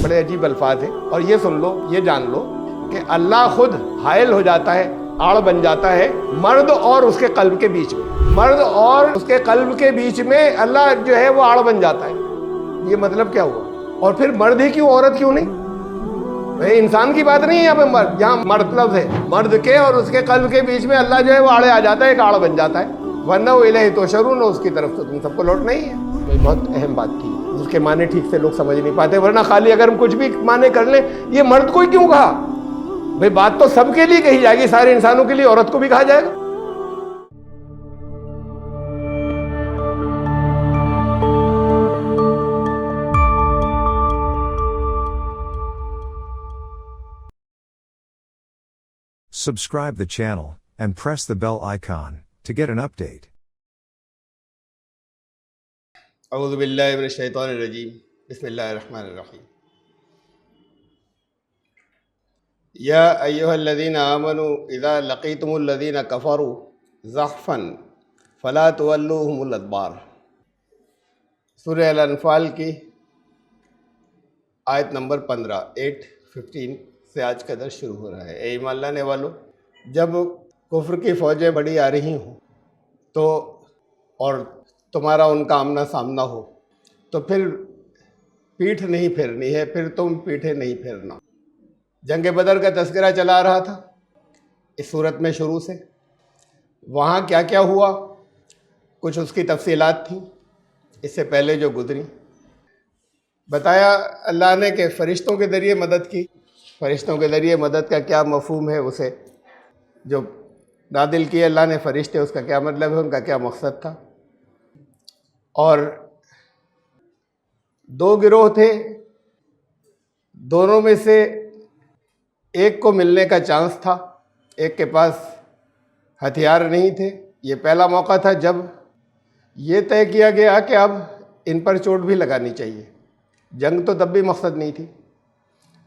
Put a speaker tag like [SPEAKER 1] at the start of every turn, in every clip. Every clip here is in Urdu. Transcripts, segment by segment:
[SPEAKER 1] بڑے عجیب الفاظ ہیں، اور یہ سن لو، یہ جان لو کہ اللہ خود حائل ہو جاتا ہے، آڑ بن جاتا ہے مرد اور اس کے قلب کے بیچ میں، مرد اور اس کے قلب کے بیچ میں اللہ جو ہے وہ آڑ بن جاتا ہے۔ یہ مطلب کیا ہوا؟ اور پھر مرد ہی کیوں، عورت کیوں نہیں؟ انسان کی بات نہیں ہے یہاں پہ، مرد جہاں مرد لفظ ہے، مرد کے اور اس کے قلب کے بیچ میں اللہ جو ہے وہ آڑے آ جاتا ہے، ایک آڑ بن جاتا ہے، ورنہ وہ الہی تحشرون، اس کی طرف تو تم سب کو لوٹنا ہی ہے۔ بہت اہم بات تھی جس کے معنی ٹھیک سے لوگ سمجھ نہیں پاتے، ورنہ خالی اگر ہم کچھ بھی معنی کر لیں، یہ مرد کو ہی کیوں کہا؟ بھئی بات تو سب کے لیے کہی جائے گی، سارے انسانوں کے لیے، عورت کو بھی کہا جائے گا۔
[SPEAKER 2] Subscribe the channel and press the bell icon to get an update.
[SPEAKER 1] اعوذ باللہ من الشیطان الرجیم، بسم اللہ الرحمن الرحیم۔ یا ایہا الذین آمنوا اذا لقیتم الذین کفروا زحفا فلا تولوہم الادبار۔ سورہ الانفال کی آیت نمبر 15 8:15 سے آج کا درس شروع ہو رہا ہے۔ اے ایمان لانے والو، جب کفر کی فوجیں بڑی آ رہی ہوں تو اور تمہارا ان کا آمنا سامنا ہو تو پھر پیٹھ نہیں پھیرنی ہے، پھر تم پیٹھیں نہیں پھیرنا۔ جنگ بدر کا تذکرہ چلا رہا تھا اس صورت میں شروع سے، وہاں کیا کیا ہوا کچھ اس کی تفصیلات تھیں اس سے پہلے جو گزری۔ بتایا اللہ نے کہ فرشتوں کے ذریعے مدد کی، فرشتوں کے ذریعے مدد کا کیا مفہوم ہے، اسے جو نازل کیے اللہ نے فرشتے، اس کا کیا مطلب ہے، ان کا کیا مقصد تھا۔ اور دو گروہ تھے، دونوں میں سے ایک کو ملنے کا چانس تھا، ایک کے پاس ہتھیار نہیں تھے۔ یہ پہلا موقع تھا جب یہ طے کیا گیا کہ اب ان پر چوٹ بھی لگانی چاہیے۔ جنگ تو تب بھی مقصد نہیں تھی،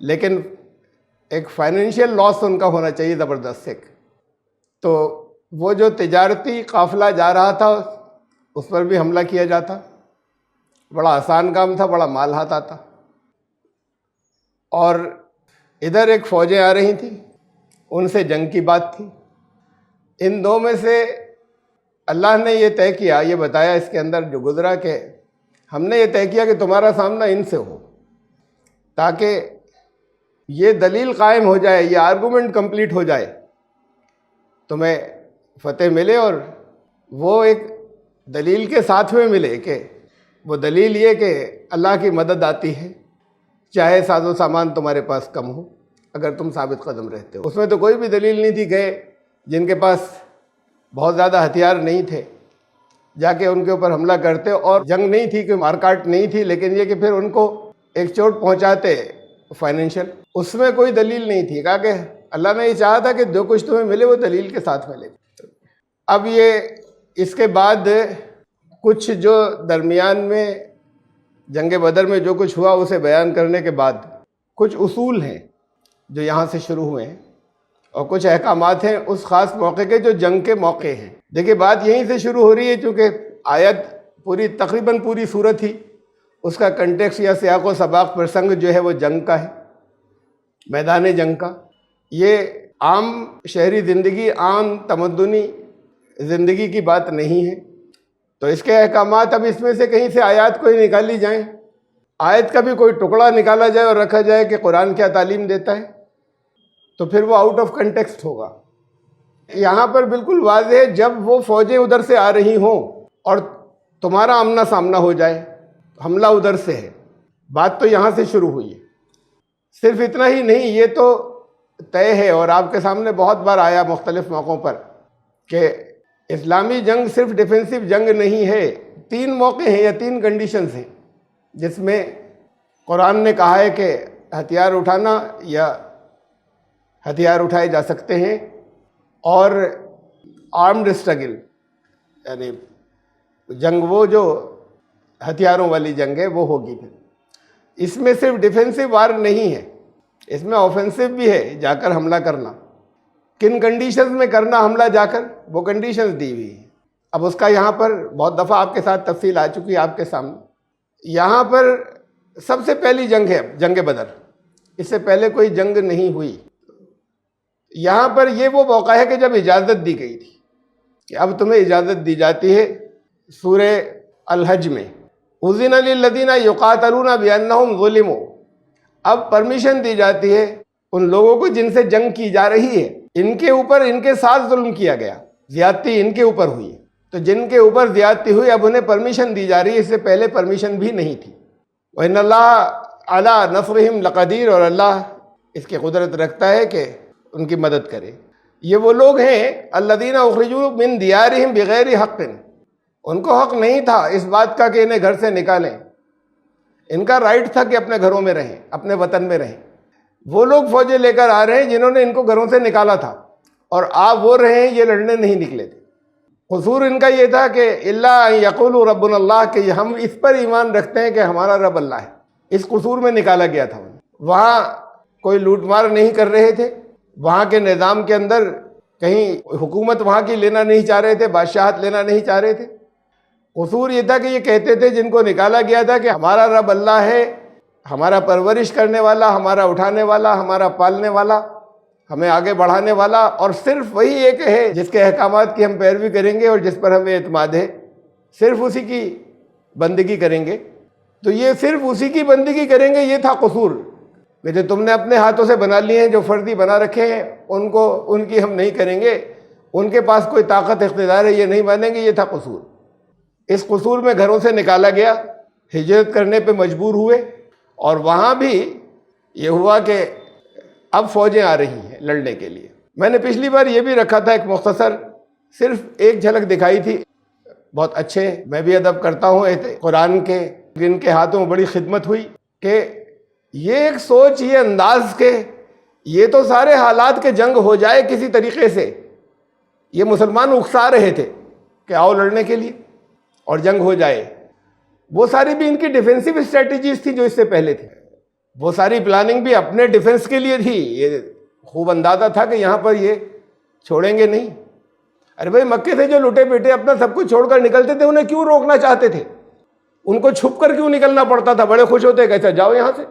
[SPEAKER 1] لیکن ایک فائنینشیل لاس ان کا ہونا چاہیے زبردست ایک۔ تو وہ جو تجارتی قافلہ جا رہا تھا اس پر بھی حملہ کیا جاتا، بڑا آسان کام تھا، بڑا مال ہاتھ آتا۔ اور ادھر ایک فوجیں آ رہی تھیں، ان سے جنگ کی بات تھی۔ ان دو میں سے اللہ نے یہ طے کیا، یہ بتایا اس کے اندر جو گزرا کہ ہم نے یہ طے کیا کہ تمہارا سامنا ان سے ہو، تاکہ یہ دلیل قائم ہو جائے، یہ آرگومنٹ کمپلیٹ ہو جائے، تمہیں فتح ملے، اور وہ ایک دلیل کے ساتھ میں ملے کہ وہ دلیل یہ کہ اللہ کی مدد آتی ہے، چاہے ساز و سامان تمہارے پاس کم ہو، اگر تم ثابت قدم رہتے ہو۔ اس میں تو کوئی بھی دلیل نہیں تھی، گئے جن کے پاس بہت زیادہ ہتھیار نہیں تھے جا کے ان کے اوپر حملہ کرتے، اور جنگ نہیں تھی، کوئی مارکاٹ نہیں تھی، لیکن یہ کہ پھر ان کو ایک چوٹ پہنچاتے فائنینشیل، اس میں کوئی دلیل نہیں تھی۔ کہا کہ اللہ نے یہ چاہا تھا کہ جو کچھ تمہیں ملے وہ دلیل کے ساتھ ملے۔ اب یہ اس کے بعد کچھ جو درمیان میں جنگ بدر میں جو کچھ ہوا اسے بیان کرنے کے بعد کچھ اصول ہیں جو یہاں سے شروع ہوئے ہیں، اور کچھ احکامات ہیں اس خاص موقع کے جو جنگ کے موقع ہیں۔ دیکھیں بات یہیں سے شروع ہو رہی ہے، چونکہ آیت پوری تقریباً پوری صورت ہی اس کا کنٹیکس یا سیاق و سباق پرسنگ جو ہے وہ جنگ کا ہے، میدان جنگ کا۔ یہ عام شہری زندگی، عام تمدنی زندگی کی بات نہیں ہے، تو اس کے احکامات اب اس میں سے کہیں سے آیات کوئی نکالی جائیں، آیت کا بھی کوئی ٹکڑا نکالا جائے اور رکھا جائے کہ قرآن کیا تعلیم دیتا ہے، تو پھر وہ آؤٹ آف کنٹیکسٹ ہوگا۔ یہاں پر بالکل واضح ہے، جب وہ فوجیں ادھر سے آ رہی ہوں اور تمہارا آمنا سامنا ہو جائے، حملہ ادھر سے ہے، بات تو یہاں سے شروع ہوئی ہے۔ صرف اتنا ہی نہیں، یہ تو طے ہے اور آپ کے سامنے بہت بار آیا مختلف موقعوں پر کہ اسلامی جنگ صرف ڈیفینسو جنگ نہیں ہے۔ 3 موقع ہیں یا 3 کنڈیشنز ہیں جس میں قرآن نے کہا ہے کہ ہتھیار اٹھانا یا ہتھیار اٹھائے جا سکتے ہیں، اور آرمڈ اسٹرگل یعنی جنگ وہ جو ہتھیاروں والی جنگ ہے وہ ہوگی۔ پھر اس میں صرف ڈیفینسو وار نہیں ہے، اس میں آفینسو بھی ہے، جا کر حملہ کرنا۔ کن کنڈیشنز میں کرنا حملہ جا کر، وہ کنڈیشنز دی ہوئی ہیں۔ اب اس کا یہاں پر بہت دفعہ آپ کے ساتھ تفصیل آ چکی ہے آپ کے سامنے۔ یہاں پر سب سے پہلی جنگ ہے جنگ بدر، اس سے پہلے کوئی جنگ نہیں ہوئی۔ یہاں پر یہ وہ موقع ہے کہ جب اجازت دی گئی تھی کہ اب تمہیں اجازت دی جاتی ہے۔ سورہ الحج میں اذن للذین یقاتلون بانہم ظلموا، اب پرمیشن دی جاتی ہے ان لوگوں کو جن سے جنگ کی جا رہی ہے، ان کے اوپر ان کے ساتھ ظلم کیا گیا، زیادتی ان کے اوپر ہوئی، تو جن کے اوپر زیادتی ہوئی اب انہیں پرمیشن دی جا رہی ہے، اس سے پہلے پرمیشن بھی نہیں تھی۔ وَإِنَّ اللَّهَ عَلَىٰ نَصْرِهِمْ لَقَدِيرٌ، اور اللہ اس کی قدرت رکھتا ہے کہ ان کی مدد کرے۔ یہ وہ لوگ ہیں الذین اخرجوا من دیارہم بغیر حق، ان کو حق نہیں تھا اس بات کا کہ انہیں گھر سے نکالیں، ان کا رائٹ تھا کہ اپنے گھروں میں رہیں، اپنے وطن میں رہیں۔ وہ لوگ فوجیں لے کر آ رہے ہیں جنہوں نے ان کو گھروں سے نکالا تھا، اور آپ وہ رہے ہیں یہ لڑنے نہیں نکلے تھے۔ قصور ان کا یہ تھا کہ اللہ یقولوا ربنا اللہ، کہ ہم اس پر ایمان رکھتے ہیں کہ ہمارا رب اللہ ہے۔ اس قصور میں نکالا گیا تھا۔ وہاں کوئی لوٹ مار نہیں کر رہے تھے، وہاں کے نظام کے اندر کہیں حکومت وہاں کی لینا نہیں چاہ رہے تھے، بادشاہت لینا نہیں چاہ رہے تھے۔ قصور یہ تھا کہ یہ کہتے تھے جن کو نکالا گیا تھا کہ ہمارا رب اللہ ہے، ہمارا پرورش کرنے والا، ہمارا اٹھانے والا، ہمارا پالنے والا، ہمیں آگے بڑھانے والا، اور صرف وہی ایک ہے جس کے احکامات کی ہم پیروی کریں گے اور جس پر ہمیں اعتماد ہے، صرف اسی کی بندگی کریں گے۔ تو یہ صرف اسی کی بندگی کریں گے، یہ تھا قصور، کہ جو تم نے اپنے ہاتھوں سے بنا لیے ہیں، جو فردی بنا رکھے ہیں، ان کی ہم نہیں کریں گے، ان کے پاس کوئی طاقت اقتدار ہے یہ نہیں مانیں گے، یہ تھا قصور۔ اس قصور میں گھروں سے نکالا گیا، ہجرت کرنے پہ مجبور ہوئے، اور وہاں بھی یہ ہوا کہ اب فوجیں آ رہی ہیں لڑنے کے لیے۔ میں نے پچھلی بار یہ بھی رکھا تھا ایک مختصر، صرف ایک جھلک دکھائی تھی۔ بہت اچھے، میں بھی ادب کرتا ہوں قرآن کے، جن کے ہاتھوں میں بڑی خدمت ہوئی، کہ یہ ایک سوچ، یہ انداز کہ یہ تو سارے حالات کے جنگ ہو جائے کسی طریقے سے، یہ مسلمان اکسا رہے تھے کہ آؤ لڑنے کے لیے اور جنگ ہو جائے۔ وہ ساری بھی ان کی ڈیفینسو اسٹریٹجیز تھی جو اس سے پہلے تھی، وہ ساری پلاننگ بھی اپنے ڈیفنس کے لیے تھی۔ یہ خوب اندازہ تھا کہ یہاں پر یہ چھوڑیں گے نہیں۔ ارے بھائی، مکے سے جو لٹے پیٹے اپنا سب کچھ چھوڑ کر نکلتے تھے، انہیں کیوں روکنا چاہتے تھے؟ ان کو چھپ کر کیوں نکلنا پڑتا تھا؟ بڑے خوش ہوتے کہ اچھا جاؤ یہاں سے۔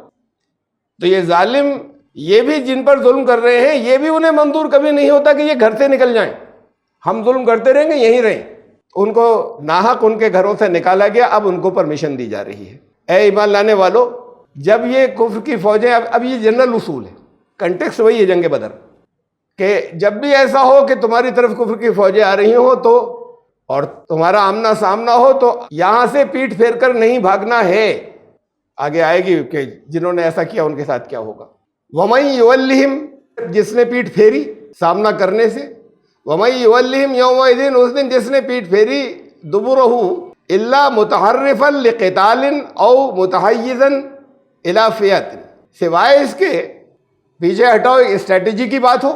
[SPEAKER 1] تو یہ ظالم، یہ بھی جن پر ظلم کر رہے ہیں، یہ بھی انہیں منظور کبھی نہیں ہوتا کہ یہ گھر سے نکل جائیں، ہم ظلم کرتے رہیں گے، یہیں رہیں۔ ان کو ناحق ان کے گھروں سے نکالا گیا، اب ان کو پرمیشن دی جا رہی ہے۔ اے ایمان لانے والو، جب یہ کفر کی فوجیں، اب یہ جنرل اصول ہے، کنٹیکسٹ وہی ہے جنگ بدر، کہ جب بھی ایسا ہو کہ تمہاری طرف کفر کی فوجیں آ رہی ہوں تو، اور تمہارا آمنا سامنا ہو، تو یہاں سے پیٹھ پھیر کر نہیں بھاگنا ہے۔ آگے آئے گی کہ جنہوں نے ایسا کیا ان کے ساتھ کیا ہوگا۔ وَمَن يُوَلِّهِمْ، جس نے پیٹھ پھیری سامنا کرنے سے، وَمَن يُوَلِّهِمْ يَوْمَئِذٍ، اس دن جس نے پیٹھ پھیری، دُبُرَهُ إِلَّا مُتَحَرِّفًا لِقِتَالٍ أَوْ مُتَحَيِّزًا إِلَىٰ فِئَةٍ، سوائے اس کے پیچھے ہٹاؤ اسٹریٹجی کی بات ہو،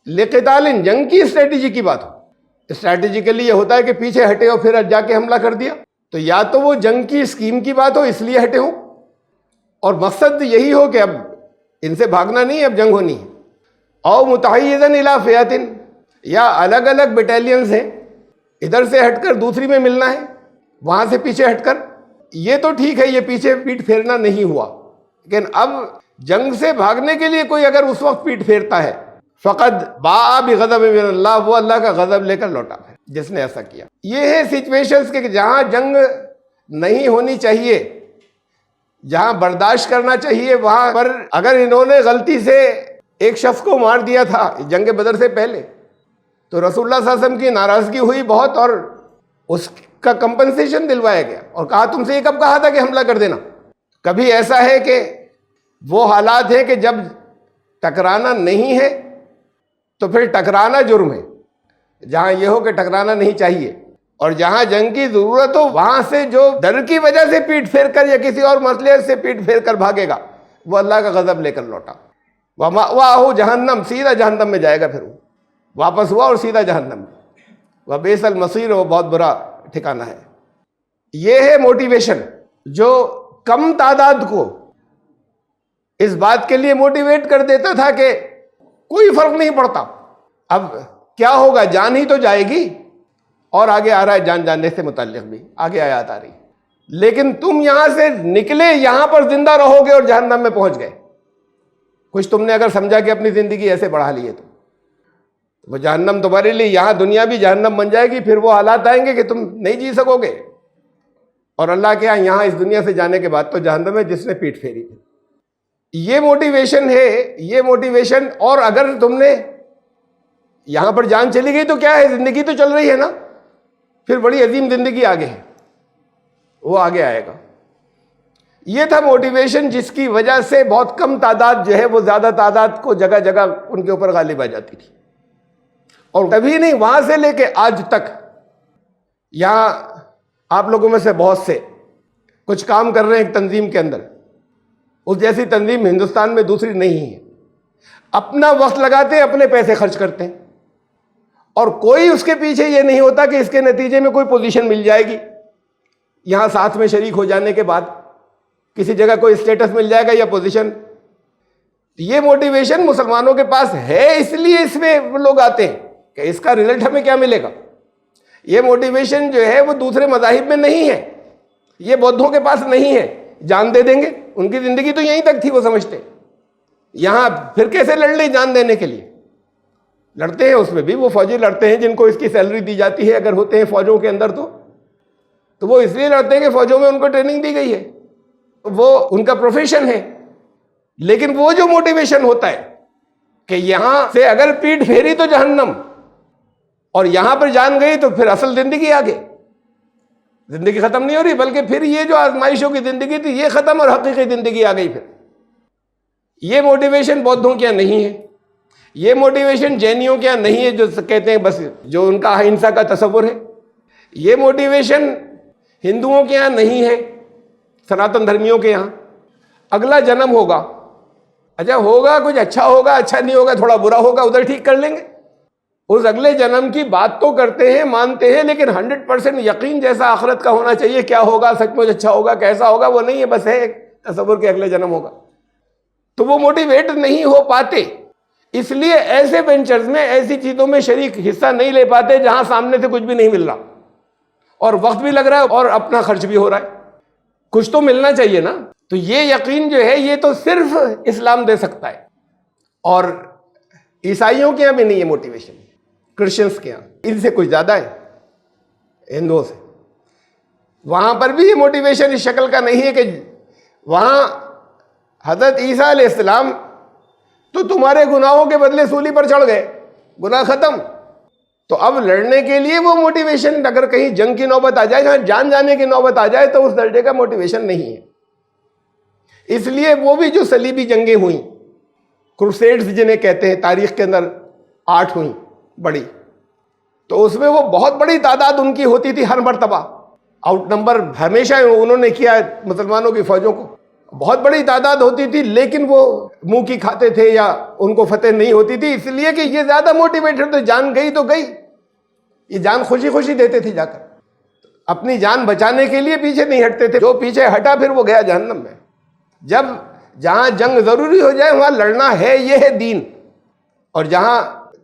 [SPEAKER 1] لِقِتَالٍ جنگ کی اسٹریٹجی کی بات ہو۔ اسٹریٹجیکلی یہ ہوتا ہے کہ پیچھے ہٹے اور پھر جا کے حملہ کر دیا، تو یا تو وہ جنگ کی اسکیم کی بات ہو اس لیے ہٹے ہوں، اور مقصد یہی ہو کہ اب ان سے بھاگنا نہیں، اب جنگ ہونی ہے۔ او متحیزاً الی فئۃ، یا الگ الگ بٹالینز ہیں، ادھر سے ہٹ کر دوسری میں ملنا ہے، وہاں سے پیچھے ہٹ کر۔ یہ تو ٹھیک ہے، یہ پیچھے پیٹ پھیرنا نہیں ہوا، لیکن اب جنگ سے بھاگنے کے لیے کوئی اگر اس وقت پیٹ پھیرتا ہے، فقد باء بغضب من اللہ، وہ اللہ کا غضب لے کر لوٹا ہے جس نے ایسا کیا۔ یہ ہے سچویشنز کہ جہاں جنگ نہیں ہونی چاہیے، جہاں برداشت کرنا چاہیے، وہاں پر اگر انہوں نے غلطی سے ایک شخص کو مار دیا تھا جنگ بدر سے پہلے، تو رسول اللہ صلی اللہ علیہ وسلم کی ناراضگی ہوئی بہت، اور اس کا کمپنسیشن دلوایا گیا، اور کہا تم سے یہ کب کہا تھا کہ حملہ کر دینا۔ کبھی ایسا ہے کہ وہ حالات ہیں کہ جب ٹکرانا نہیں ہے تو پھر ٹکرانا جرم ہے، جہاں یہ ہو کہ ٹکرانا نہیں چاہیے، اور جہاں جنگ کی ضرورت ہو وہاں سے جو ڈر کی وجہ سے پیٹ پھیر کر یا کسی اور مسئلے سے پیٹ پھیر کر بھاگے گا، وہ اللہ کا غضب لے کر لوٹا۔ وَمَأْوَاهُ جہنم، سیدھا جہنم میں جائے گا، پھر وہ واپس ہوا اور سیدھا جہنم میں۔ وَبِئْسَ الْمَصِيرُ، وہ بہت برا ٹھکانہ ہے۔ یہ ہے موٹیویشن جو کم تعداد کو اس بات کے لیے موٹیویٹ کر دیتا تھا کہ کوئی فرق نہیں پڑتا، اب کیا ہوگا، جان ہی تو جائے گی۔ اور آگے آ رہا ہے جان جانے سے متعلق بھی، آگے آیات آ رہی۔ لیکن تم یہاں سے نکلے, یہاں پر زندہ رہو گے اور جہنم میں پہنچ گئے. کچھ تم نے اگر سمجھا کہ اپنی زندگی ایسے بڑھا لی ہے تو وہ جہنم تمہارے لیے یہاں دنیا بھی جہنم بن جائے گی, پھر وہ حالات آئیں گے کہ تم نہیں جی سکو گے. اور اللہ کے یہاں اس دنیا سے جانے کے بعد تو جہنم ہے جس نے پیٹ پھیری تھی. یہ موٹیویشن ہے, یہ موٹیویشن. اور اگر تم نے یہاں پر جان چلی گئی تو کیا ہے, زندگی تو چل رہی ہے نا, پھر بڑی عظیم زندگی آگے ہے, وہ آگے آئے گا. یہ تھا موٹیویشن جس کی وجہ سے بہت کم تعداد جو ہے وہ زیادہ تعداد کو جگہ جگہ ان کے اوپر غالب آ جاتی تھی. اور کبھی نہیں, وہاں سے لے کے آج تک یہاں آپ لوگوں میں سے بہت سے کچھ کام کر رہے ہیں ایک تنظیم کے اندر, اس جیسی تنظیم ہندوستان میں دوسری نہیں ہے. اپنا وقت لگاتے ہیں, اپنے پیسے خرچ کرتے ہیں, اور کوئی اس کے پیچھے یہ نہیں ہوتا کہ اس کے نتیجے میں کوئی پوزیشن مل جائے گی, یہاں ساتھ میں شریک ہو جانے کے بعد کسی جگہ کوئی اسٹیٹس مل جائے گا یا پوزیشن. یہ موٹیویشن مسلمانوں کے پاس ہے, اس لیے اس میں وہ لوگ آتے ہیں کہ اس کا رزلٹ ہمیں کیا ملے گا. یہ موٹیویشن جو ہے وہ دوسرے مذاہب میں نہیں ہے, یہ بودھوں کے پاس نہیں ہے. جان دے دیں گے, ان کی زندگی تو یہیں تک تھی, وہ سمجھتے یہاں پھر کیسے لڑ لیں جان دینے کے لیے. لڑتے ہیں, اس میں بھی وہ فوجی لڑتے ہیں جن کو اس کی سیلری دی جاتی ہے, اگر ہوتے ہیں فوجوں کے اندر تو وہ اس لیے لڑتے ہیں کہ فوجوں میں ان کو ٹریننگ دی گئی ہے, وہ ان کا پروفیشن ہے. لیکن وہ جو موٹیویشن ہوتا ہے کہ یہاں سے اگر پیٹ پھیری تو جہنم, اور یہاں پر جان گئی تو پھر اصل زندگی آگے. زندگی ختم نہیں ہو رہی, بلکہ پھر یہ جو آزمائشوں کی زندگی تھی یہ ختم اور حقیقی زندگی آ گئی. پھر یہ موٹیویشن بودھوں کیا نہیں ہے, یہ موٹیویشن جینیوں کیا نہیں ہے جو کہتے ہیں بس جو ان کا اہنسا کا تصور ہے. یہ موٹیویشن ہندوؤں کے یہاں نہیں ہے, سناتن دھرمیوں کے یہاں. اگلا جنم ہوگا, اچھا ہوگا, کچھ اچھا ہوگا, اچھا نہیں ہوگا, تھوڑا برا ہوگا, ادھر ٹھیک کر لیں گے. اس اگلے جنم کی بات تو کرتے ہیں, مانتے ہیں, لیکن 100% یقین جیسا آخرت کا ہونا چاہیے. کیا ہوگا, سچ مچ اچھا ہوگا, کیسا ہوگا, وہ نہیں ہے, بس ہے ایک تصور کہ اگلے جنم ہوگا. تو وہ موٹیویٹ نہیں ہو پاتے, اس لیے ایسے وینچرز میں, ایسی چیزوں میں شریک حصہ نہیں لے پاتے جہاں سامنے سے کچھ بھی نہیں مل رہا, اور وقت بھی لگ رہا ہے, اور اپنا خرچ بھی ہو رہا ہے. کچھ تو ملنا چاہیے نا. تو یہ یقین جو ہے یہ تو صرف اسلام دے سکتا ہے, اور عیسائیوں کے یہاں بھی نہیں ہے موٹیویشن, کرسچنس کے یہاں ان سے کچھ زیادہ ہے, ہندوؤں سے. وہاں پر بھی یہ موٹیویشن اس شکل کا نہیں ہے کہ وہاں حضرت عیسیٰ علیہ السلام تو تمہارے گناہوں کے بدلے سولی پر چڑھ گئے, گناہ ختم. تو اب لڑنے کے لیے وہ موٹیویشن, اگر کہیں جنگ کی نوبت آ جائے, جہاں جان جانے کی نوبت آ جائے, تو اس درجے کا موٹیویشن نہیں ہے. اس لیے وہ بھی جو صلیبی جنگیں ہوئیں, کروسیڈز جنہیں کہتے ہیں, تاریخ کے اندر 8 ہوئیں بڑی, تو اس میں وہ بہت بڑی تعداد ان کی ہوتی تھی ہر مرتبہ. آؤٹ نمبر ہمیشہ انہوں نے کیا مسلمانوں کی فوجوں کو, بہت بڑی تعداد ہوتی تھی, لیکن وہ منہ کی کھاتے تھے یا ان کو فتح نہیں ہوتی تھی, اس لیے کہ یہ زیادہ موٹیویٹڈ تھے. جان گئی تو گئی, یہ جان خوشی خوشی دیتے تھے, جا کر اپنی جان بچانے کے لیے پیچھے نہیں ہٹتے تھے. جو پیچھے ہٹا پھر وہ گیا جہنم میں. جب جہاں جنگ ضروری ہو جائے وہاں لڑنا ہے, یہ ہے دین. اور جہاں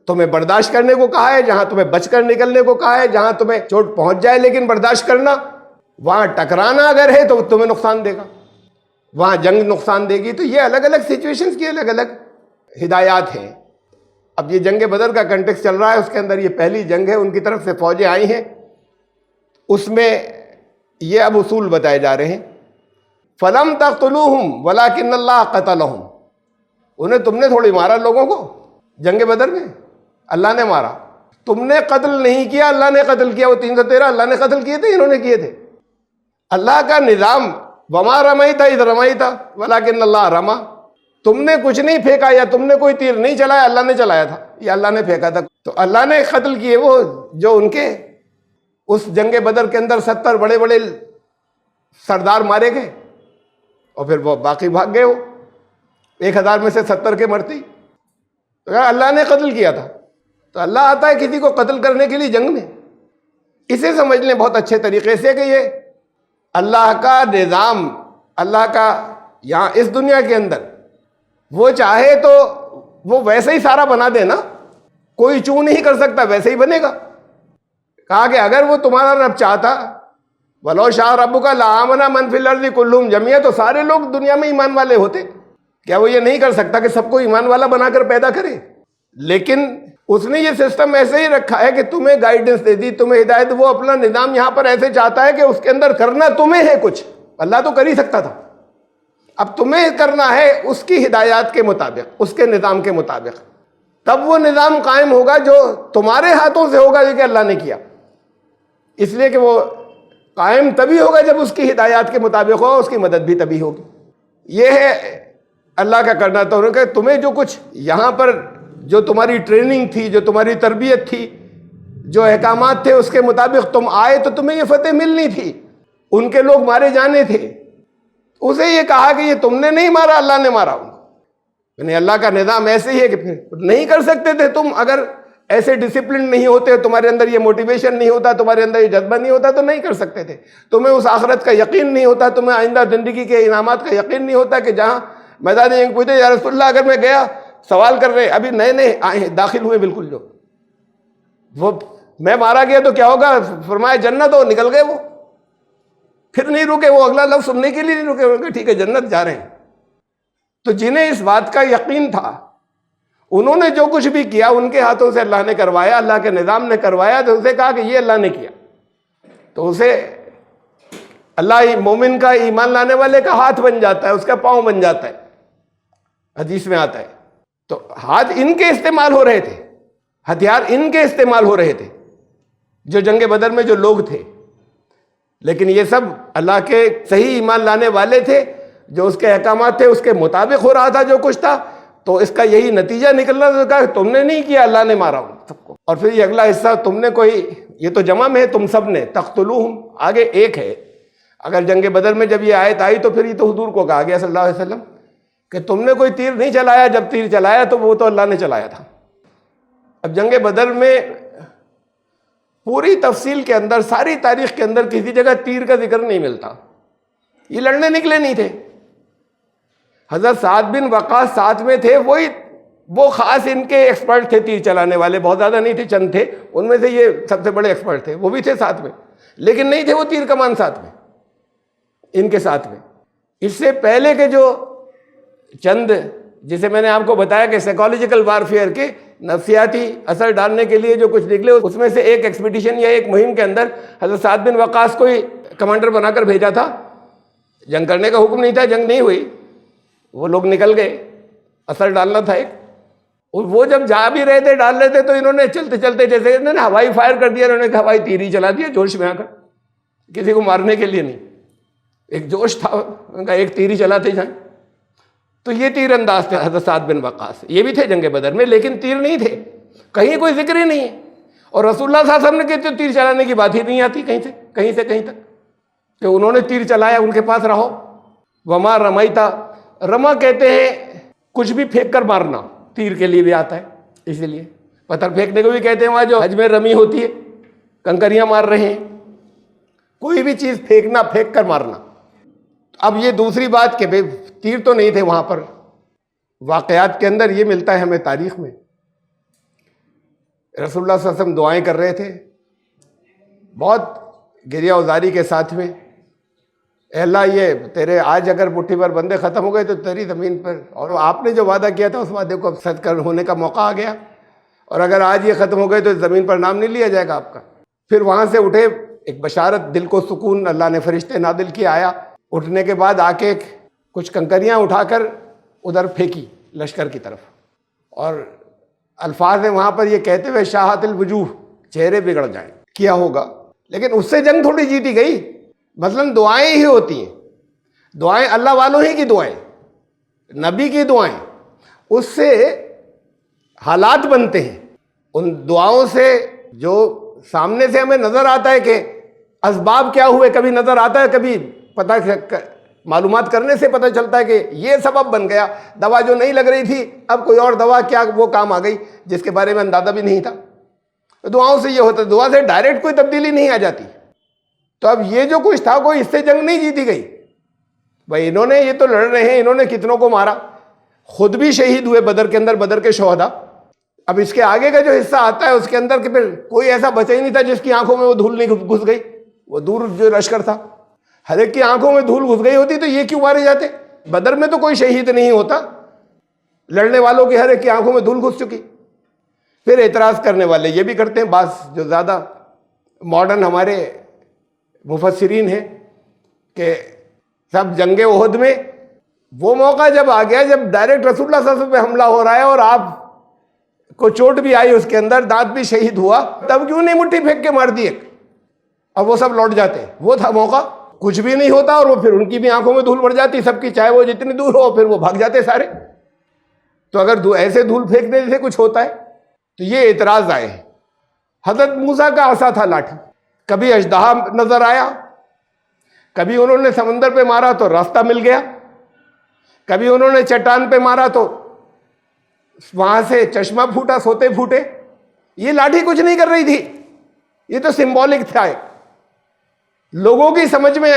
[SPEAKER 1] تمہیں برداشت کرنے کو کہا ہے, جہاں تمہیں بچ کر نکلنے کو کہا ہے, جہاں تمہیں چوٹ پہنچ جائے لیکن برداشت کرنا, وہاں ٹکرانا اگر ہے تو تمہیں نقصان دے گا, وہاں جنگ نقصان دے گی. تو یہ الگ الگ سچویشنز کی الگ الگ ہدایات ہیں. اب یہ جنگ بدر کا کنٹیکس چل رہا ہے, اس کے اندر یہ پہلی جنگ ہے, ان کی طرف سے فوجیں آئی ہیں. اس میں یہ اب اصول بتائے جا رہے ہیں. فَلَمْ تَقْتُلُوهُمْ وَلَكِنَّ اللَّهَ قَتَلَهُمْ. انہیں تم نے تھوڑی مارا لوگوں کو جنگ بدر میں, اللہ نے مارا. تم نے قتل نہیں کیا, اللہ نے قتل کیا. وہ 313 اللہ نے قتل کیے تھے, انہوں نے کیے تھے. اللہ کا نظام, وَمَا رَمَيْتَ إِذْ رَمَيْتَ وَلَكِنَّ اللَّهَ رَمَى. تم نے کچھ نہیں پھینکا یا تم نے کوئی تیر نہیں چلایا, اللہ نے چلایا تھا, یا اللہ نے پھینکا تھا. تو اللہ نے قتل کیے وہ جو ان کے اس جنگ بدر کے اندر 70 بڑے بڑے سردار مارے گئے, اور پھر وہ باقی بھاگ گئے. وہ 1000 میں سے 70 کے مرتی, تو اللہ نے قتل کیا تھا. تو اللہ آتا ہے کسی کو قتل کرنے کے لیے جنگ میں. اسے سمجھ لیں بہت اچھے طریقے سے کہ یہ اللہ کا نظام, اللہ کا یہاں اس دنیا کے اندر وہ چاہے تو وہ ویسے ہی سارا بنا دے نا, کوئی چوں نہیں کر سکتا, ویسے ہی بنے گا. کہا کہ اگر وہ تمہارا رب چاہتا وَلَوْ شَاءَ رَبُّكَ لَآمَنَ مَنْ فِي الْأَرْضِ كُلُّهُمْ جَمِيعًا، تو سارے لوگ دنیا میں ایمان والے ہوتے. کیا وہ یہ نہیں کر سکتا کہ سب کو ایمان والا بنا کر پیدا کرے؟ لیکن اس نے یہ سسٹم ایسے ہی رکھا ہے کہ تمہیں گائیڈنس دے دی، تمہیں ہدایت. وہ اپنا نظام یہاں پر ایسے چاہتا ہے کہ اس کے اندر کرنا تمہیں ہے کچھ. اللہ تو کر ہی سکتا تھا، اب تمہیں کرنا ہے اس کی ہدایات کے مطابق، اس کے نظام کے مطابق. تب وہ نظام قائم ہوگا جو تمہارے ہاتھوں سے ہوگا، یہ کہ اللہ نے کیا. اس لیے کہ وہ قائم تبھی ہوگا جب اس کی ہدایات کے مطابق ہوگا، اس کی مدد بھی تبھی ہوگی. یہ ہے اللہ کا کرنا. تو کہ تمہیں جو کچھ یہاں پر جو تمہاری ٹریننگ تھی، جو تمہاری تربیت تھی، جو احکامات تھے، اس کے مطابق تم آئے تو تمہیں یہ فتح ملنی تھی. ان کے لوگ مارے جانے تھے. اسے یہ کہا کہ یہ تم نے نہیں مارا، اللہ نے مارا ان کو. یعنی اللہ کا نظام ایسے ہی ہے کہ پھر نہیں کر سکتے تھے تم. اگر ایسے ڈسپلن نہیں ہوتے، تمہارے اندر یہ موٹیویشن نہیں ہوتا، تمہارے اندر یہ جذبہ نہیں ہوتا تو نہیں کر سکتے تھے. تمہیں اس آخرت کا یقین نہیں ہوتا، تمہیں آئندہ زندگی کے انعامات کا یقین نہیں ہوتا کہ جہاں میدان جنگ پوچھتے یا رسول اللہ اگر میں گیا، سوال کر رہے ابھی نئے نئے آئے ہیں، داخل ہوئے بالکل، جو وہ میں مارا گیا تو کیا ہوگا؟ فرمایا جنت. ہو نکل گئے وہ، پھر نہیں رکے، وہ اگلا لفظ سننے کے لیے نہیں رکے. انہوں نے ٹھیک ہے جنت جا رہے ہیں. تو جنہیں اس بات کا یقین تھا، انہوں نے جو کچھ بھی کیا ان کے ہاتھوں سے اللہ نے کروایا، اللہ کے نظام نے کروایا. تو اسے کہا کہ یہ اللہ نے کیا، تو اسے اللہ مومن کا، ایمان لانے والے کا ہاتھ بن جاتا ہے، اس کا پاؤں بن جاتا ہے. حدیث میں آتا ہے. تو ہاتھ ان کے استعمال ہو رہے تھے، ہتھیار ان کے استعمال ہو رہے تھے جو جنگ بدر میں جو لوگ تھے. لیکن یہ سب اللہ کے صحیح ایمان لانے والے تھے، جو اس کے احکامات تھے اس کے مطابق ہو رہا تھا جو کچھ تھا. تو اس کا یہی نتیجہ نکل رہا تھا کہ تم نے نہیں کیا، اللہ نے مارا ان سب کو. اور پھر یہ اگلا حصہ تم نے کوئی، یہ تو جمع میں ہے تم سب نے، تقتلوہم آگے ایک ہے. اگر جنگ بدر میں جب یہ آیت آئی تو پھر یہ تو حضور کو کہا گیا صلی اللہ علیہ وسلم کہ تم نے کوئی تیر نہیں چلایا. جب تیر چلایا تو وہ تو اللہ نے چلایا تھا. اب جنگ بدر میں پوری تفصیل کے اندر، ساری تاریخ کے اندر کسی جگہ تیر کا ذکر نہیں ملتا. یہ لڑنے نکلے نہیں تھے. حضرت سعد بن وقاص ساتھ میں تھے، وہ خاص ان کے ایکسپرٹ تھے تیر چلانے والے. بہت زیادہ نہیں تھے، چند تھے، ان میں سے یہ سب سے بڑے ایکسپرٹ تھے. وہ بھی تھے ساتھ میں، لیکن نہیں تھے وہ تیر کمان ساتھ میں ان کے ساتھ میں. اس سے پہلے کے جو چند، جسے میں نے آپ کو بتایا کہ سائیکالوجیکل وارفیئر کے نفسیاتی اثر ڈالنے کے لیے جو کچھ نکلے، اس میں سے ایک ایکسپیڈیشن یا ایک مہم کے اندر حضرت سعد بن وقاص کو ہی کمانڈر بنا کر بھیجا تھا. جنگ کرنے کا حکم نہیں تھا، جنگ نہیں ہوئی، وہ لوگ نکل گئے، اثر ڈالنا تھا ایک. اور وہ جب جا بھی رہے تھے، ڈال رہے تھے، تو انہوں نے چلتے چلتے جیسے انہوں نے ہوائی فائر کر دیا. انہوں نے ہوائی تیر ہی چلا دیا جوش میں آ کر، کسی کو مارنے کے لیے نہیں. ایک جوش تھا ان کا، ایک تیر ہی چلاتے جائیں. تو یہ تیر انداز تھے حضرت سعد بن وقاص. یہ بھی تھے جنگ بدر میں، لیکن تیر نہیں تھے، کہیں کوئی ذکر ہی نہیں ہے. اور رسول اللہ صلی اللہ علیہ وسلم نے کہتے تیر چلانے کی بات ہی نہیں آتی کہیں سے کہیں تک کہ انہوں نے تیر چلایا، ان کے پاس رہو. وما رمیتا، رما کہتے ہیں کچھ بھی پھینک کر مارنا، تیر کے لیے بھی آتا ہے. اسی لیے پتھر پھینکنے کو بھی کہتے ہیں، وہاں جو حج میں رمی ہوتی ہے، کنکریاں مار رہے ہیں، کوئی بھی چیز پھینکنا، پھینک کر مارنا. اب یہ دوسری بات کہ بھئی تیر تو نہیں تھے وہاں پر. واقعات کے اندر یہ ملتا ہے ہمیں تاریخ میں، رسول اللہ صلی اللہ علیہ وسلم دعائیں کر رہے تھے بہت گریہ وزاری کے ساتھ میں. اے اللہ، یہ تیرے آج اگر مٹھی پر بندے ختم ہو گئے تو تیری زمین پر، اور آپ نے جو وعدہ کیا تھا اس وعدے کو اب سچ کر ہونے کا موقع آ گیا، اور اگر آج یہ ختم ہو گئے تو زمین پر نام نہیں لیا جائے گا آپ کا. پھر وہاں سے اٹھے، ایک بشارت، دل کو سکون اللہ نے فرشتے نازل کیا آیا. اٹھنے کے بعد آ کے کچھ کنکریاں اٹھا کر ادھر پھینکی لشکر کی طرف، اور الفاظ ہیں وہاں پر یہ کہتے ہوئے شاہت الوجوہ، چہرے بگڑ جائیں. کیا ہوگا؟ لیکن اس سے جنگ تھوڑی جیتی گئی. مثلا دعائیں ہی ہوتی ہیں، دعائیں اللہ والوں ہی کی دعائیں، نبی کی دعائیں، اس سے حالات بنتے ہیں. ان دعاؤں سے جو سامنے سے ہمیں نظر آتا ہے کہ اسباب کیا ہوئے، کبھی نظر آتا ہے، کبھی پتہ معلومات کرنے سے پتہ چلتا ہے کہ یہ سبب بن گیا. دوا جو نہیں لگ رہی تھی، اب کوئی اور دوا کیا وہ کام آ گئی جس کے بارے میں اندازہ بھی نہیں تھا. دعاؤں سے یہ ہوتا ہے، دعا سے ڈائریکٹ کوئی تبدیلی نہیں آ جاتی. تو اب یہ جو کچھ تھا کوئی اس سے جنگ نہیں جیتی گئی. بھائی انہوں نے، یہ تو لڑ رہے ہیں، انہوں نے کتنوں کو مارا، خود بھی شہید ہوئے بدر کے اندر، بدر کے شہداء. اب اس کے آگے کا جو حصہ آتا ہے اس کے اندر کہ پھر کوئی ایسا بچا ہی نہیں تھا جس کی آنکھوں میں وہ دھول نہیں گھس گئی. وہ دور جو لشکر تھا، ہر ایک کی آنکھوں میں دھول گھس گئی ہوتی تو یہ کیوں مارے جاتے؟ بدر میں تو کوئی شہید نہیں ہوتا، لڑنے والوں کی ہر ایک کی آنکھوں میں دھول گھس چکی۔ پھر اعتراض کرنے والے یہ بھی کرتے ہیں، بعض جو زیادہ ماڈرن ہمارے مفسرین ہیں، کہ سب جنگ احد میں وہ موقع جب آ گیا جب ڈائریکٹ رسول اللہ صلی اللہ علیہ وسلم پہ حملہ ہو رہا ہے اور آپ کو چوٹ بھی آئی، اس کے اندر دانت بھی شہید ہوا، تب کیوں نہیں مٹھی پھینک کے مار دی ایک، اب وہ سب لوٹ جاتے؟ وہ تھا موقع، کچھ بھی نہیں ہوتا اور وہ پھر ان کی بھی آنکھوں میں دھول پڑ جاتی سب کی، چاہے وہ جتنی دور ہو، پھر وہ بھاگ جاتے سارے۔ تو اگر ایسے دھول پھینکنے سے کچھ ہوتا ہے تو یہ اعتراض آئے ہیں۔ حضرت موسیٰ کا عصا تھا لاٹھی، کبھی اژدہا نظر آیا، کبھی انہوں نے سمندر پہ مارا تو راستہ مل گیا، کبھی انہوں نے چٹان پہ مارا تو وہاں سے چشمہ پھوٹا، سوتے پھوٹے۔ یہ لاٹھی کچھ نہیں کر رہی تھی، یہ تو سمبولک تھا۔ لوگوں کی سمجھ میں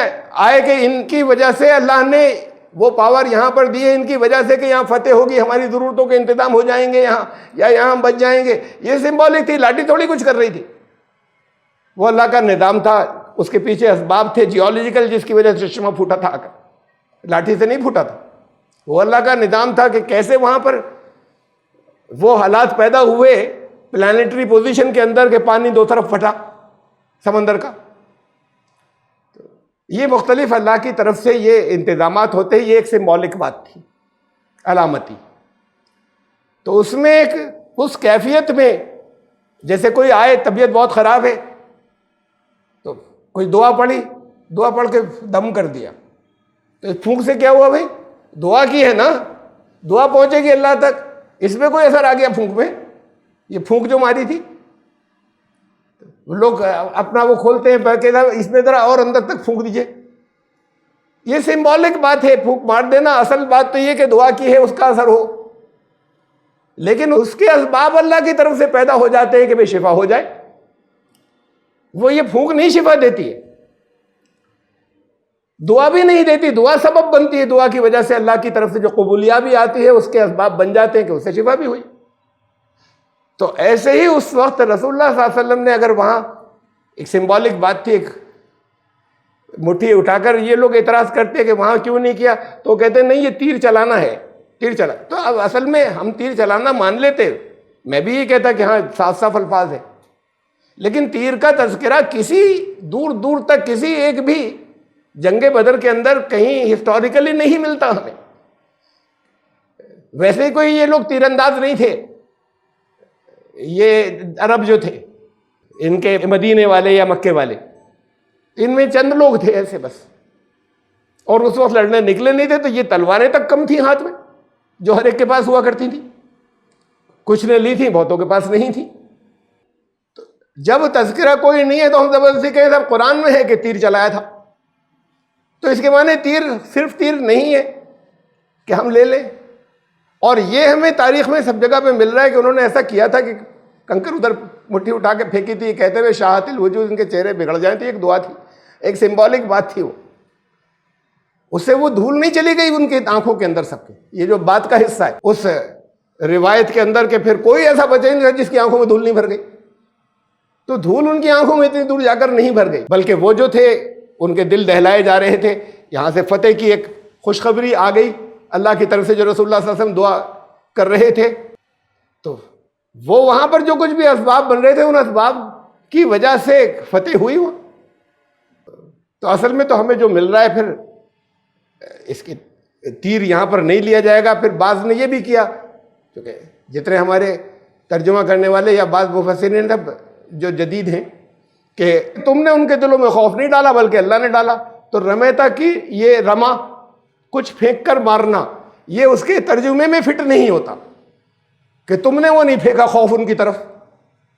[SPEAKER 1] آئے کہ ان کی وجہ سے اللہ نے وہ پاور یہاں پر دی ہے، ان کی وجہ سے کہ یہاں فتح ہوگی، ہماری ضرورتوں کے انتظام ہو جائیں گے یہاں، یا یہاں ہم بچ جائیں گے۔ یہ سمبولک تھی، لاٹھی تھوڑی کچھ کر رہی تھی، وہ اللہ کا نظام تھا، اس کے پیچھے اسباب تھے جیولوجیکل، جس کی وجہ سے چشمہ پھوٹا تھا، لاٹھی سے نہیں پھوٹا تھا۔ وہ اللہ کا نظام تھا کہ کیسے وہاں پر وہ حالات پیدا ہوئے پلانیٹری پوزیشن کے اندر کہ پانی دو طرف پھٹا سمندر کا۔ یہ مختلف اللہ کی طرف سے یہ انتظامات ہوتے ہیں، یہ ایک سمبولک بات تھی، علامتی۔ تو اس میں ایک اس کیفیت میں جیسے کوئی آئے طبیعت بہت خراب ہے تو کوئی دعا پڑھی، دعا پڑھ کے دم کر دیا، تو اس پھونک سے کیا ہوا بھائی؟ دعا کی ہے نا، دعا پہنچے گی اللہ تک، اس میں کوئی اثر آ گیا پھونک میں؟ یہ پھونک جو ماری تھی، لوگ اپنا وہ کھولتے ہیں کہ اس میں ذرا اور اندر تک پھونک دیجئے، یہ سمبولک بات ہے، پھونک مار دینا۔ اصل بات تو یہ کہ دعا کی ہے اس کا اثر ہو، لیکن اس کے اسباب اللہ کی طرف سے پیدا ہو جاتے ہیں کہ بھئی شفا ہو جائے۔ وہ یہ پھونک نہیں شفا دیتی ہے، دعا بھی نہیں دیتی، دعا سبب بنتی ہے، دعا کی وجہ سے اللہ کی طرف سے جو قبولیت بھی آتی ہے اس کے اسباب بن جاتے ہیں کہ اس سے شفا بھی ہوئی۔ تو ایسے ہی اس وقت رسول اللہ صلی اللہ علیہ وسلم نے اگر وہاں ایک سمبولک بات تھی، ایک مٹھی اٹھا کر، یہ لوگ اعتراض کرتے ہیں کہ وہاں کیوں نہیں کیا، تو کہتے ہیں نہیں یہ تیر چلانا ہے، تیر چلا۔ تو اب اصل میں ہم تیر چلانا مان لیتے، میں بھی یہ کہتا کہ ہاں صاف صاف الفاظ ہے، لیکن تیر کا تذکرہ کسی دور دور تک کسی ایک بھی جنگ بدر کے اندر کہیں ہسٹوریکلی نہیں ملتا ہمیں۔ ویسے کوئی یہ لوگ تیر انداز نہیں تھے، یہ عرب جو تھے ان کے مدینے والے یا مکے والے، ان میں چند لوگ تھے ایسے بس، اور اس وقت لڑنے نکلے نہیں تھے، تو یہ تلواریں تک کم تھیں ہاتھ میں جو ہر ایک کے پاس ہوا کرتی تھی، کچھ نے لی تھیں، بہتوں کے پاس نہیں تھی۔ تو جب تذکرہ کوئی نہیں ہے تو ہم زبردستی کہیں صاحب قرآن میں ہے کہ تیر چلایا تھا، تو اس کے معنی تیر صرف تیر نہیں ہے کہ ہم لے لیں۔ اور یہ ہمیں تاریخ میں سب جگہ پہ مل رہا ہے کہ انہوں نے ایسا کیا تھا کہ کنکر ادھر مٹھی اٹھا کے پھینکی تھی، کہتے ہوئے شاہت الوجود، ان کے چہرے بگڑ جائیں تھے، ایک دعا تھی، ایک سمبولک بات تھی، وہ اس سے وہ دھول نہیں چلی گئی ان کی آنکھوں کے اندر سب کے۔ یہ جو بات کا حصہ ہے اس روایت کے اندر کہ پھر کوئی ایسا بچہ نہیں تھا جس کی آنکھوں میں دھول نہیں بھر گئی، تو دھول ان کی آنکھوں میں اتنی دور جا کر نہیں بھر گئی، بلکہ وہ جو تھے ان کے دل دہلائے جا رہے تھے، یہاں سے فتح کی ایک خوشخبری آ گئی اللہ کی طرف سے جو رسول اللہ صلی اللہ علیہ وسلم دعا کر رہے تھے، تو وہ وہاں پر جو کچھ بھی اسباب بن رہے تھے ان اسباب کی وجہ سے فتح ہوئی وہ۔ تو اصل میں تو ہمیں جو مل رہا ہے پھر اس کی تیر یہاں پر نہیں لیا جائے گا۔ پھر بعض نے یہ بھی کیا، کیونکہ جتنے ہمارے ترجمہ کرنے والے یا بعض مفسرین جو جدید ہیں، کہ تم نے ان کے دلوں میں خوف نہیں ڈالا بلکہ اللہ نے ڈالا، تو رمیتا کی یہ رما کچھ پھینک کر مارنا، یہ اس کے ترجمے میں فٹ نہیں ہوتا کہ تم نے وہ نہیں پھینکا خوف ان کی طرف،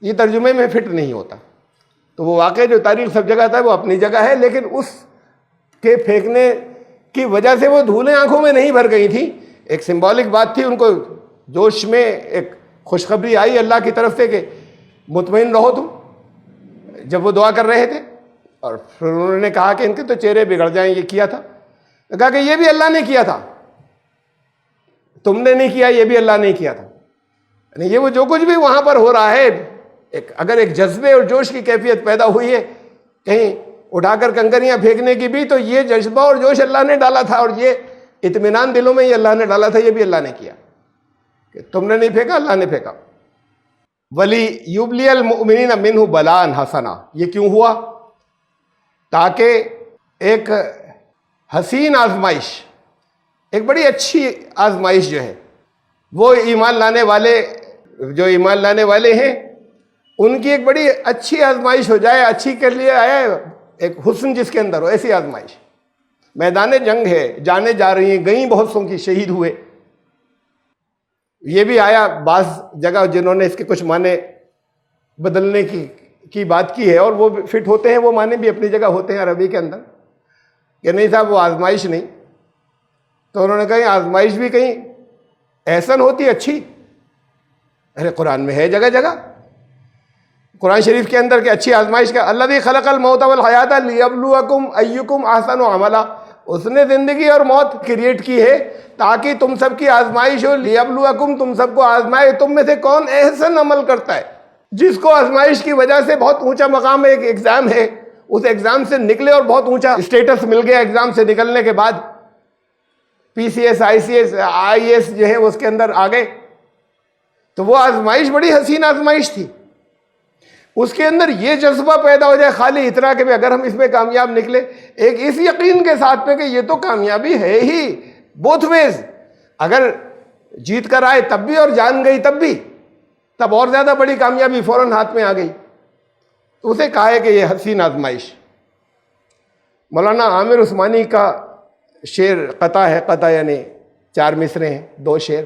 [SPEAKER 1] یہ ترجمے میں فٹ نہیں ہوتا۔ تو وہ واقعہ جو تاریخ سب جگہ تھا وہ اپنی جگہ ہے، لیکن اس کے پھینکنے کی وجہ سے وہ دھولیں آنکھوں میں نہیں بھر گئی تھیں، ایک سمبولک بات تھی، ان کو جوش میں ایک خوشخبری آئی اللہ کی طرف سے کہ مطمئن رہو تم، جب وہ دعا کر رہے تھے، اور پھر انہوں نے کہا کہ ان کے تو چہرے بگڑ جائیں، یہ کیا تھا، کہا کہ یہ بھی اللہ نے کیا تھا، تم نے نہیں کیا، یہ بھی اللہ نے کیا تھا۔ یعنی یہ وہ جو کچھ بھی وہاں پر ہو رہا ہے، اگر ایک جذبے اور جوش کی کیفیت پیدا ہوئی ہے کہیں اٹھا کر کنکریاں پھینکنے کی بھی تو یہ جذبہ اور جوش اللہ نے ڈالا تھا، اور یہ اطمینان دلوں میں یہ اللہ نے ڈالا تھا، یہ بھی اللہ نے کیا کہ تم نے نہیں پھینکا، اللہ نے پھینکا۔ ولی یبلی المؤمنین منہ بلاء حسنا، یہ کیوں ہوا؟ تاکہ ایک حسین آزمائش، ایک بڑی اچھی آزمائش جو ہے وہ ایمان لانے والے ہیں ان کی ایک بڑی اچھی آزمائش ہو جائے، اچھی کے لیے آیا ایک حسن جس کے اندر ہو، ایسی آزمائش۔ میدان جنگ ہے، جانیں جا رہی ہیں، گئیں بہت سوں کی، شہید ہوئے۔ یہ بھی آیا بعض جگہ جنہوں نے اس کے کچھ معنی بدلنے کی بات کی ہے، اور وہ فٹ ہوتے ہیں، وہ معنی بھی اپنی جگہ ہوتے ہیں عربی کے اندر، کہ نہیں صاحب وہ آزمائش نہیں، تو انہوں نے کہیں آزمائش بھی کہیں احسن ہوتی اچھی، ارے قرآن میں ہے جگہ جگہ، قرآن شریف کے اندر کہ اچھی آزمائش کا الذی خلق الموت والحیات لیبلوکم ایکم احسن عملا، اس نے زندگی اور موت کریٹ کی ہے تاکہ تم سب کی آزمائش ہو، لیبلوکم، تم سب کو آزمائے تم میں سے کون احسن عمل کرتا ہے۔ جس کو آزمائش کی وجہ سے بہت اونچا مقام ہے، ایک ایگزام ہے، اس ایگزام سے نکلے اور بہت اونچا اسٹیٹس مل گیا ایگزام سے نکلنے کے بعد، P C S, I C S, I S جو ہے اس کے اندر آ گئے، تو وہ آزمائش بڑی حسین آزمائش تھی۔ اس کے اندر یہ جذبہ پیدا ہو جائے خالی اتنا کہ اگر ہم اس میں کامیاب نکلے، ایک اس یقین کے ساتھ میں کہ یہ تو کامیابی ہے ہی، بوتھ ویز، اگر جیت کر آئے تب بھی اور جان گئی تب بھی، تب اور زیادہ بڑی کامیابی فوراً ہاتھ میں آ گئی۔ تو اسے کہا ہے کہ یہ حسین آزمائش۔ مولانا عامر عثمانی کا شعر قطع ہے، قطع یعنی 4 مصرے ہیں، 2 شعر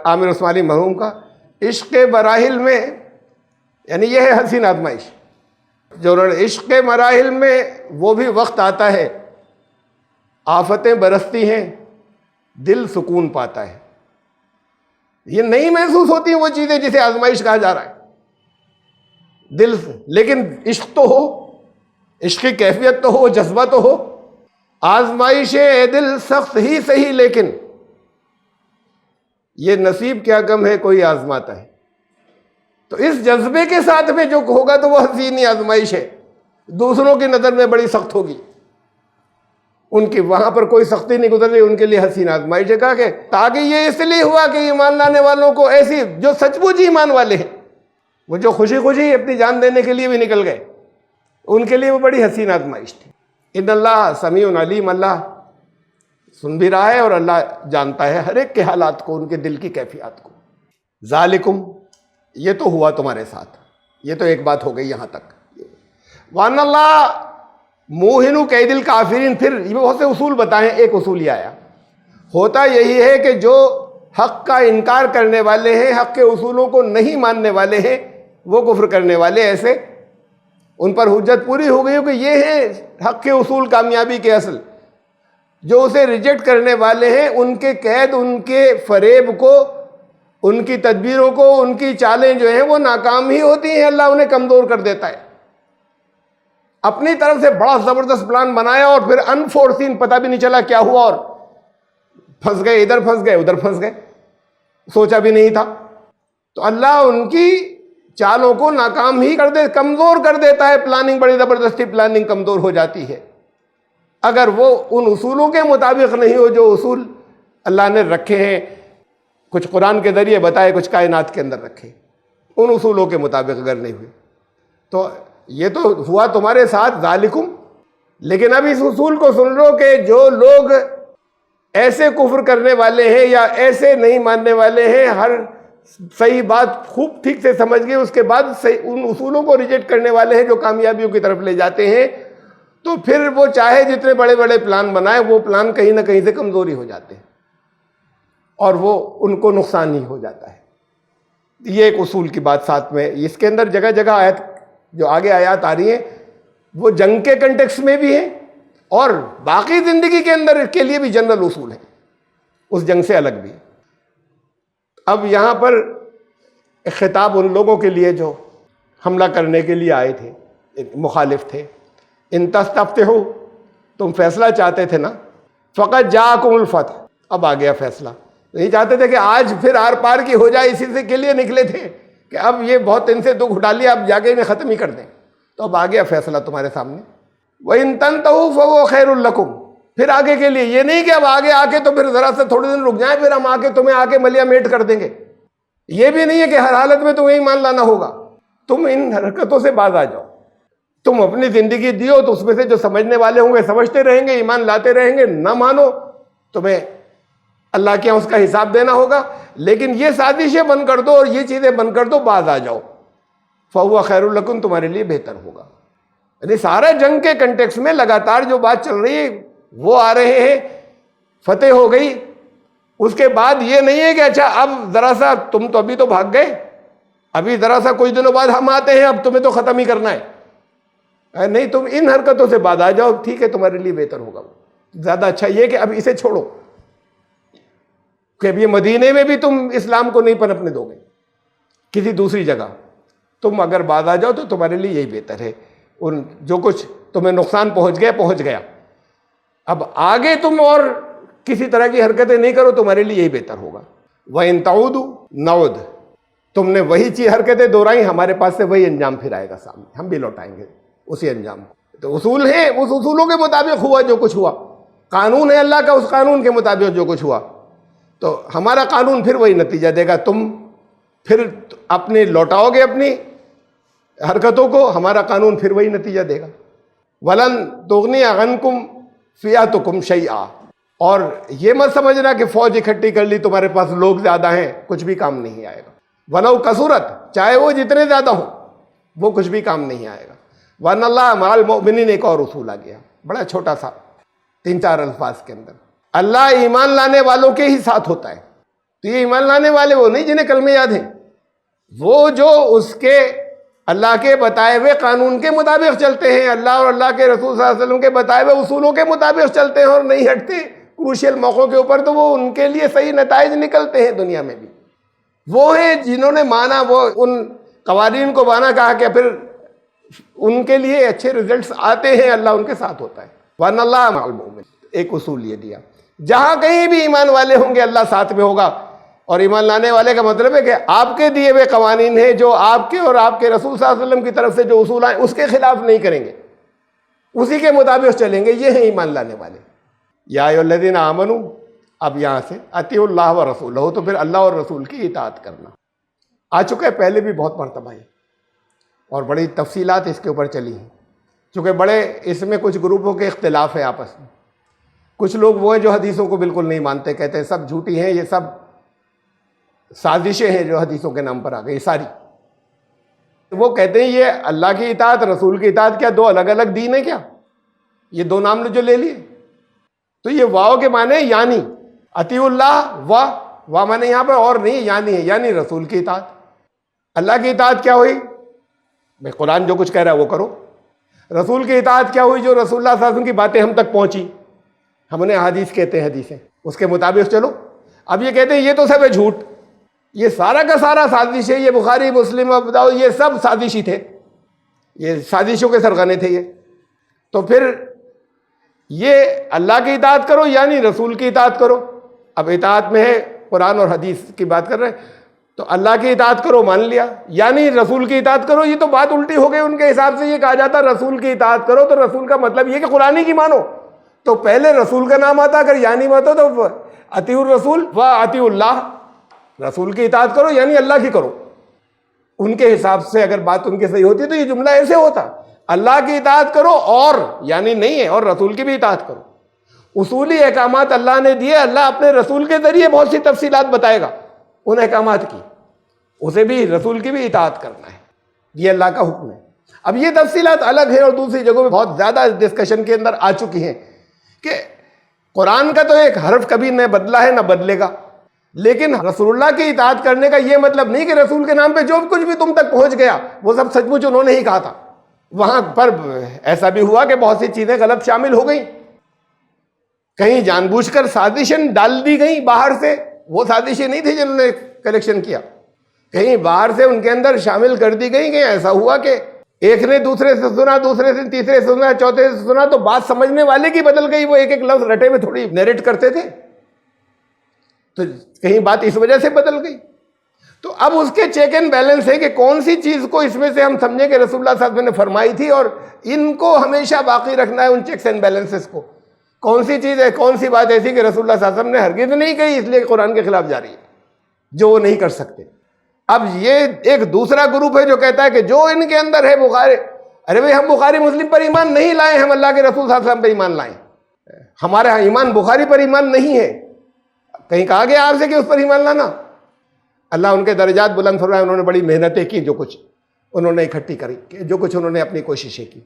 [SPEAKER 1] عامر عثمانی مرحوم کا، عشق مراحل میں، یعنی یہ ہے حسین آزمائش جو عشق مراحل میں وہ بھی وقت آتا ہے، آفتیں برستی ہیں، دل سکون پاتا ہے۔ یہ نہیں محسوس ہوتی ہیں وہ چیزیں جسے آزمائش کہا جا رہا ہے دل سے، لیکن عشق تو ہو، عشق کی کیفیت تو ہو، جذبہ تو ہو۔ آزمائش اے دل سخت ہی صحیح، لیکن یہ نصیب کیا کم ہے کوئی آزماتا ہے۔ تو اس جذبے کے ساتھ میں جو ہوگا تو وہ حسین آزمائش ہے، دوسروں کی نظر میں بڑی سخت ہوگی، ان کی وہاں پر کوئی سختی نہیں گزر رہی، ان کے لیے حسین آزمائش ہے۔ کہا کہ تاکہ یہ اس لیے ہوا کہ ایمان لانے والوں کو ایسی جو سچ مچ ایمان والے ہیں، وہ جو خوشی خوشی اپنی جان دینے کے لیے بھی نکل گئے، ان کے لیے وہ بڑی حسین آزمائش تھی۔ ان اللہ سمیع علیم، اللہ سن بھی رہا ہے اور اللہ جانتا ہے ہر ایک کے حالات کو، ان کے دل کی کیفیات کو۔ ذالکم، یہ تو ہوا تمہارے ساتھ، یہ تو ایک بات ہو گئی یہاں تک۔ وان اللہ موہن کید الکافرین، پھر یہ بہت سے اصول بتائیں، ایک اصول یہ آیا، ہوتا یہی ہے کہ جو حق کا انکار کرنے والے ہیں، حق کے اصولوں کو نہیں ماننے والے ہیں، وہ کفر کرنے والے، ایسے ان پر حجت پوری ہو گئی ہو کہ یہ ہے حق کے اصول کامیابی کے اصل۔ جو اسے ریجیکٹ کرنے والے ہیں، ان کے قید، ان کے فریب کو، ان کی تدبیروں کو، ان کی چالیں جو ہیں وہ ناکام ہی ہوتی ہیں، اللہ انہیں کمزور کر دیتا ہے۔ اپنی طرف سے بڑا زبردست پلان بنایا اور پھر انفورسین، پتہ بھی نہیں چلا کیا ہوا، اور پھنس گئے، ادھر پھنس گئے، ادھر پھنس گئے، سوچا بھی نہیں تھا۔ تو اللہ ان کی چالوں کو ناکام ہی کر دے، کمزور کر دیتا ہے، پلاننگ، بڑی زبردستی پلاننگ کمزور ہو جاتی ہے اگر وہ ان اصولوں کے مطابق نہیں ہو جو اصول اللہ نے رکھے ہیں، کچھ قرآن کے ذریعے بتائے، کچھ کائنات کے اندر رکھے، ان اصولوں کے مطابق اگر نہیں ہوئے تو یہ تو ہوا تمہارے ساتھ ذالکم۔ لیکن اب اس اصول کو سن لو کہ جو لوگ ایسے کفر کرنے والے ہیں یا ایسے نہیں ماننے والے ہیں، ہر صحیح بات خوب ٹھیک سے سمجھ گئے، اس کے بعد ان اصولوں کو ریجیکٹ کرنے والے ہیں جو کامیابیوں کی طرف لے جاتے ہیں، تو پھر وہ چاہے جتنے بڑے بڑے پلان بنائے، وہ پلان کہیں نہ کہیں سے کمزوری ہو جاتے ہیں اور وہ ان کو نقصان ہی ہو جاتا ہے۔ یہ ایک اصول کی بات ساتھ میں، اس کے اندر جگہ جگہ آیت جو آگے آیات آ رہی ہیں وہ جنگ کے کنٹیکس میں بھی ہیں اور باقی زندگی کے اندر کے لیے بھی جنرل اصول ہیں، اس جنگ سے الگ بھی۔ اب یہاں پر ایک خطاب ان لوگوں کے لیے جو حملہ کرنے کے لیے آئے تھے، مخالف تھے، ان تستفتحوا، تم فیصلہ چاہتے تھے نا، فقط جاءکم الفتح، اب آ گیا فیصلہ، نہیں چاہتے تھے کہ آج پھر آر پار کی ہو جائے، اسی سے کے لیے نکلے تھے کہ اب یہ بہت ان سے دکھ اٹھا لیا، اب جا کے انہیں ختم ہی کر دیں۔ تو اب آ گیا فیصلہ تمہارے سامنے. وَإِن تَنْتَهُوا فَهُوَ خَيْرٌ لَكُمْ. پھر آگے کے لیے یہ نہیں کہ اب آگے آ کے تو پھر ذرا سے تھوڑے دن رک جائیں پھر ہم آ کے تمہیں آ کے ملیا میٹ کر دیں گے. یہ بھی نہیں ہے کہ ہر حالت میں تمہیں ایمان لانا ہوگا. تم ان حرکتوں سے باز آ جاؤ. تم اپنی زندگی دیو تو اس میں سے جو سمجھنے والے ہوں گے سمجھتے رہیں گے, ایمان لاتے رہیں گے. نہ مانو تمہیں اللہ کے یہاں اس کا حساب دینا ہوگا. لیکن یہ سازشیں بند کر دو اور یہ چیزیں بند کر دو, باز آ جاؤ. فَهُوَ خَيْرٌ لَكُمْ, تمہارے لیے بہتر ہوگا. یعنی سارا جنگ کے کنٹیکس میں لگاتار جو بات چل رہی ہے وہ آ رہے ہیں, فتح ہو گئی. اس کے بعد یہ نہیں ہے کہ اچھا اب ذرا سا تم تو ابھی تو بھاگ گئے, ابھی ذرا سا کچھ دنوں بعد ہم آتے ہیں, اب تمہیں تو ختم ہی کرنا ہے. نہیں, تم ان حرکتوں سے بعد آ جاؤ, ٹھیک ہے, تمہارے لیے بہتر ہوگا. زیادہ اچھا یہ کہ اب اسے چھوڑو کہ اب یہ مدینے میں بھی تم اسلام کو نہیں پنپنے دو گے, کسی دوسری جگہ تم اگر بعد آ جاؤ تو تمہارے لیے یہی بہتر ہے. ان جو کچھ تمہیں نقصان پہنچ گیا. اب آگے تم اور کسی طرح کی حرکتیں نہیں کرو, تمہارے لیے یہی بہتر ہوگا. وَإِن تَعُودُوا نَعُودْ, تم نے وہی چیز حرکتیں دہرائی, ہمارے پاس سے وہی انجام پھر آئے گا سامنے, ہم بھی لوٹائیں گے اسی انجام کو. تو اصول ہیں, اس اصولوں کے مطابق ہوا جو کچھ ہوا. قانون ہے اللہ کا, اس قانون کے مطابق جو کچھ ہوا تو ہمارا قانون پھر وہی نتیجہ دے گا. تم پھر اپنے لوٹاؤ گے اپنی حرکتوں کو, ہمارا قانون پھر وہی نتیجہ دے گا. وَلَن تُغْنِيَ عَنْكُمْ فِئَاتُكُمْ شَيْئًا, اور یہ مت سمجھنا کہ فوج اکٹھی کر لی, تمہارے پاس لوگ زیادہ ہیں, کچھ بھی کام نہیں آئے گا. وَلَوْ كَثُرَتْ, چاہے وہ جتنے زیادہ ہوں وہ کچھ بھی کام نہیں آئے گا. وَأَنَّ اللَّهَ مَعَ الْمُؤْمِنِينَ, ایک اور اصول آ گیا بڑا چھوٹا سا 3-4 الفاظ کے اندر. اللہ ایمان لانے والوں کے ہی ساتھ ہوتا ہے. تو یہ ایمان لانے والے وہ نہیں جنہیں کلمے یاد ہیں, وہ جو اس کے اللہ کے بتائے ہوئے قانون کے مطابق چلتے ہیں, اللہ اور اللہ کے رسول صلی اللہ علیہ وسلم کے بتائے ہوئے اصولوں کے مطابق چلتے ہیں اور نہیں ہٹتے کروشل موقعوں کے اوپر, تو وہ ان کے لیے صحیح نتائج نکلتے ہیں دنیا میں بھی. وہ ہیں جنہوں نے مانا, وہ ان قوانین کو مانا, کہا کہ پھر ان کے لیے اچھے ریزلٹس آتے ہیں, اللہ ان کے ساتھ ہوتا ہے. وَأَنَّ اللَّهَ مَعَ الْمُؤْمِنِينَ, ایک اصول یہ دیا, جہاں کہیں بھی ایمان والے ہوں گے اللہ ساتھ میں ہوگا. اور ایمان لانے والے کا مطلب ہے کہ آپ کے دیے ہوئے قوانین ہیں جو آپ کے اور آپ کے رسول صلی اللہ علیہ وسلم کی طرف سے جو اصول آئے اس کے خلاف نہیں کریں گے, اسی کے مطابق چلیں گے. یہ ہیں ایمان لانے والے. یا ایھا الذین آمنوا, اب یہاں سے اطیعوا اللہ ورسولہ, تو پھر اللہ اور رسول کی اطاعت کرنا آ چکا ہے, پہلے بھی بہت مرتبہ ہے اور بڑی تفصیلات اس کے اوپر چلی ہیں. چونکہ بڑے اس میں کچھ گروپوں کے اختلاف ہیں آپس میں. کچھ لوگ وہ ہیں جو حدیثوں کو بالکل نہیں مانتے, کہتے ہیں سب جھوٹی ہیں, یہ سب سازشیں ہیں جو حدیثوں کے نام پر آ گئی ساری. وہ کہتے ہیں یہ اللہ کی اطاعت رسول کی اطاعت کیا دو الگ الگ دین ہیں کیا, یہ دو نام جو لے لیے. تو یہ واو کے معنی یعنی, اطیعوا اللہ, واہ معنی یہاں پر اور نہیں یعنی ہے, یعنی رسول کی اطاعت. اللہ کی اطاعت کیا ہوئی, میں قرآن جو کچھ کہہ رہا ہے وہ کرو. رسول کی اطاعت کیا ہوئی, جو رسول اللہ صلی اللہ علیہ وسلم کی باتیں ہم تک پہنچی, ہم انہیں حدیث کہتے ہیں, حدیثیں, اس کے مطابق چلو. اب یہ کہتے ہیں یہ تو سب ہے جھوٹ, یہ سارا کا سارا سازش ہے, یہ بخاری مسلم ابو داؤد یہ سب سازشی تھے, یہ سازشوں کے سرغنے تھے یہ. تو پھر یہ اللہ کی اطاعت کرو یعنی رسول کی اطاعت کرو. اب اطاعت میں ہے قرآن اور حدیث کی بات کر رہے ہیں, تو اللہ کی اطاعت کرو مان لیا, یعنی رسول کی اطاعت کرو. یہ تو بات الٹی ہو گئی ان کے حساب سے. یہ کہا جاتا رسول کی اطاعت کرو تو رسول کا مطلب یہ کہ قرآن کی مانو, تو پہلے رسول کا نام آتا, اگر یعنی مت ہو تو اطیعوا الرسول و اطیعوا اللہ, رسول کی اطاعت کرو یعنی اللہ کی کرو. ان کے حساب سے اگر بات ان کی صحیح ہوتی تو یہ جملہ ایسے ہوتا, اللہ کی اطاعت کرو اور یعنی نہیں ہے, اور رسول کی بھی اطاعت کرو. اصولی احکامات اللہ نے دیے, اللہ اپنے رسول کے ذریعے بہت سی تفصیلات بتائے گا ان احکامات کی, اسے بھی رسول کی بھی اطاعت کرنا ہے, یہ اللہ کا حکم ہے. اب یہ تفصیلات الگ ہے اور دوسری جگہوں میں بہت زیادہ ڈسکشن کے اندر آ چکی ہیں کہ قرآن کا تو ایک حرف کبھی نہ بدلا ہے نہ بدلے گا, لیکن رسول اللہ کی اطاعت کرنے کا یہ مطلب نہیں کہ رسول کے نام پہ جو کچھ بھی تم تک پہنچ گیا وہ سب سچ مچ انہوں نے ہی کہا تھا. وہاں پر ایسا بھی ہوا کہ بہت سی چیزیں غلط شامل ہو گئیں, کہیں جان بوجھ کر سازشیں ڈال دی گئیں باہر سے, وہ سازشیں نہیں تھی جنہوں نے کلیکشن کیا, کہیں باہر سے ان کے اندر شامل کر دی گئی. کہ ایسا ہوا کہ ایک نے دوسرے سے سنا, دوسرے سے تیسرے سے سنا, چوتھے سے سنا, تو بات سمجھنے والے کی بدل گئی, وہ ایک ایک لفظ رٹے میں تھوڑی نیریٹ کرتے تھے, تو کہیں بات اس وجہ سے بدل گئی. تو اب اس کے چیک اینڈ بیلنس ہے کہ کون سی چیز کو اس میں سے ہم سمجھیں کہ رسول اللہ صلی اللہ علیہ وسلم نے فرمائی تھی اور ان کو ہمیشہ باقی رکھنا ہے، ان چیکس اینڈ بیلنسز کو. کون سی چیز ہے، کون سی بات ایسی کہ رسول اللہ صلی اللہ علیہ وسلم نے ہرگز نہیں کہی اس لیے قرآن کے خلاف جا رہی ہے، جو وہ نہیں کر سکتے. اب یہ ایک دوسرا گروپ ہے جو کہتا ہے کہ جو ان کے اندر ہے بخاری، ارے بھائی ہم بخاری مسلم پر ایمان نہیں لائے، ہم اللہ کے رسول صلی اللہ علیہ وسلم پر ایمان لائیں. ہمارے ہاں ایمان بخاری پر ایمان نہیں ہے. کہیں کہا گیا آپ سے کہ اس پر ایمان لانا؟ اللہ ان کے درجات بلند فرمائے، انہوں نے بڑی محنتیں کی، جو کچھ انہوں نے اکٹھی کری، جو کچھ انہوں نے اپنی کوششیں کی،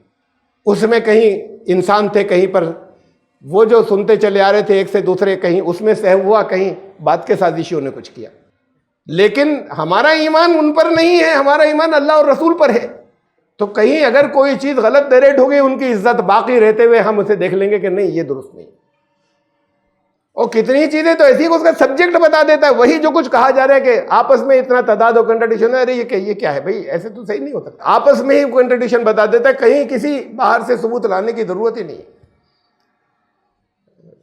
[SPEAKER 1] اس میں کہیں انسان تھے، کہیں پر وہ جو سنتے چلے آ رہے تھے ایک سے دوسرے، کہیں اس میں سہو ہوا، کہیں بات کے سازشیوں نے کچھ کیا. لیکن ہمارا ایمان ان پر نہیں ہے، ہمارا ایمان اللہ اور رسول پر ہے. تو کہیں اگر کوئی چیز غلط نیریٹ ہو گئی، ان کی عزت باقی رہتے ہوئے ہم اسے دیکھ لیں گے کہ نہیں یہ درست نہیں. اور کتنی چیزیں تو ایسی کہ اس کا سبجیکٹ بتا دیتا ہے، وہی جو کچھ کہا جا رہا ہے کہ آپس میں اتنا تضاد و کنٹرڈکشن ہے. ارے یہ کیا ہے بھائی، ایسے تو صحیح نہیں ہوتا. آپس میں ہی کنٹرڈکشن بتا دیتا ہے، کہیں کسی باہر سے ثبوت لانے کی ضرورت ہی نہیں.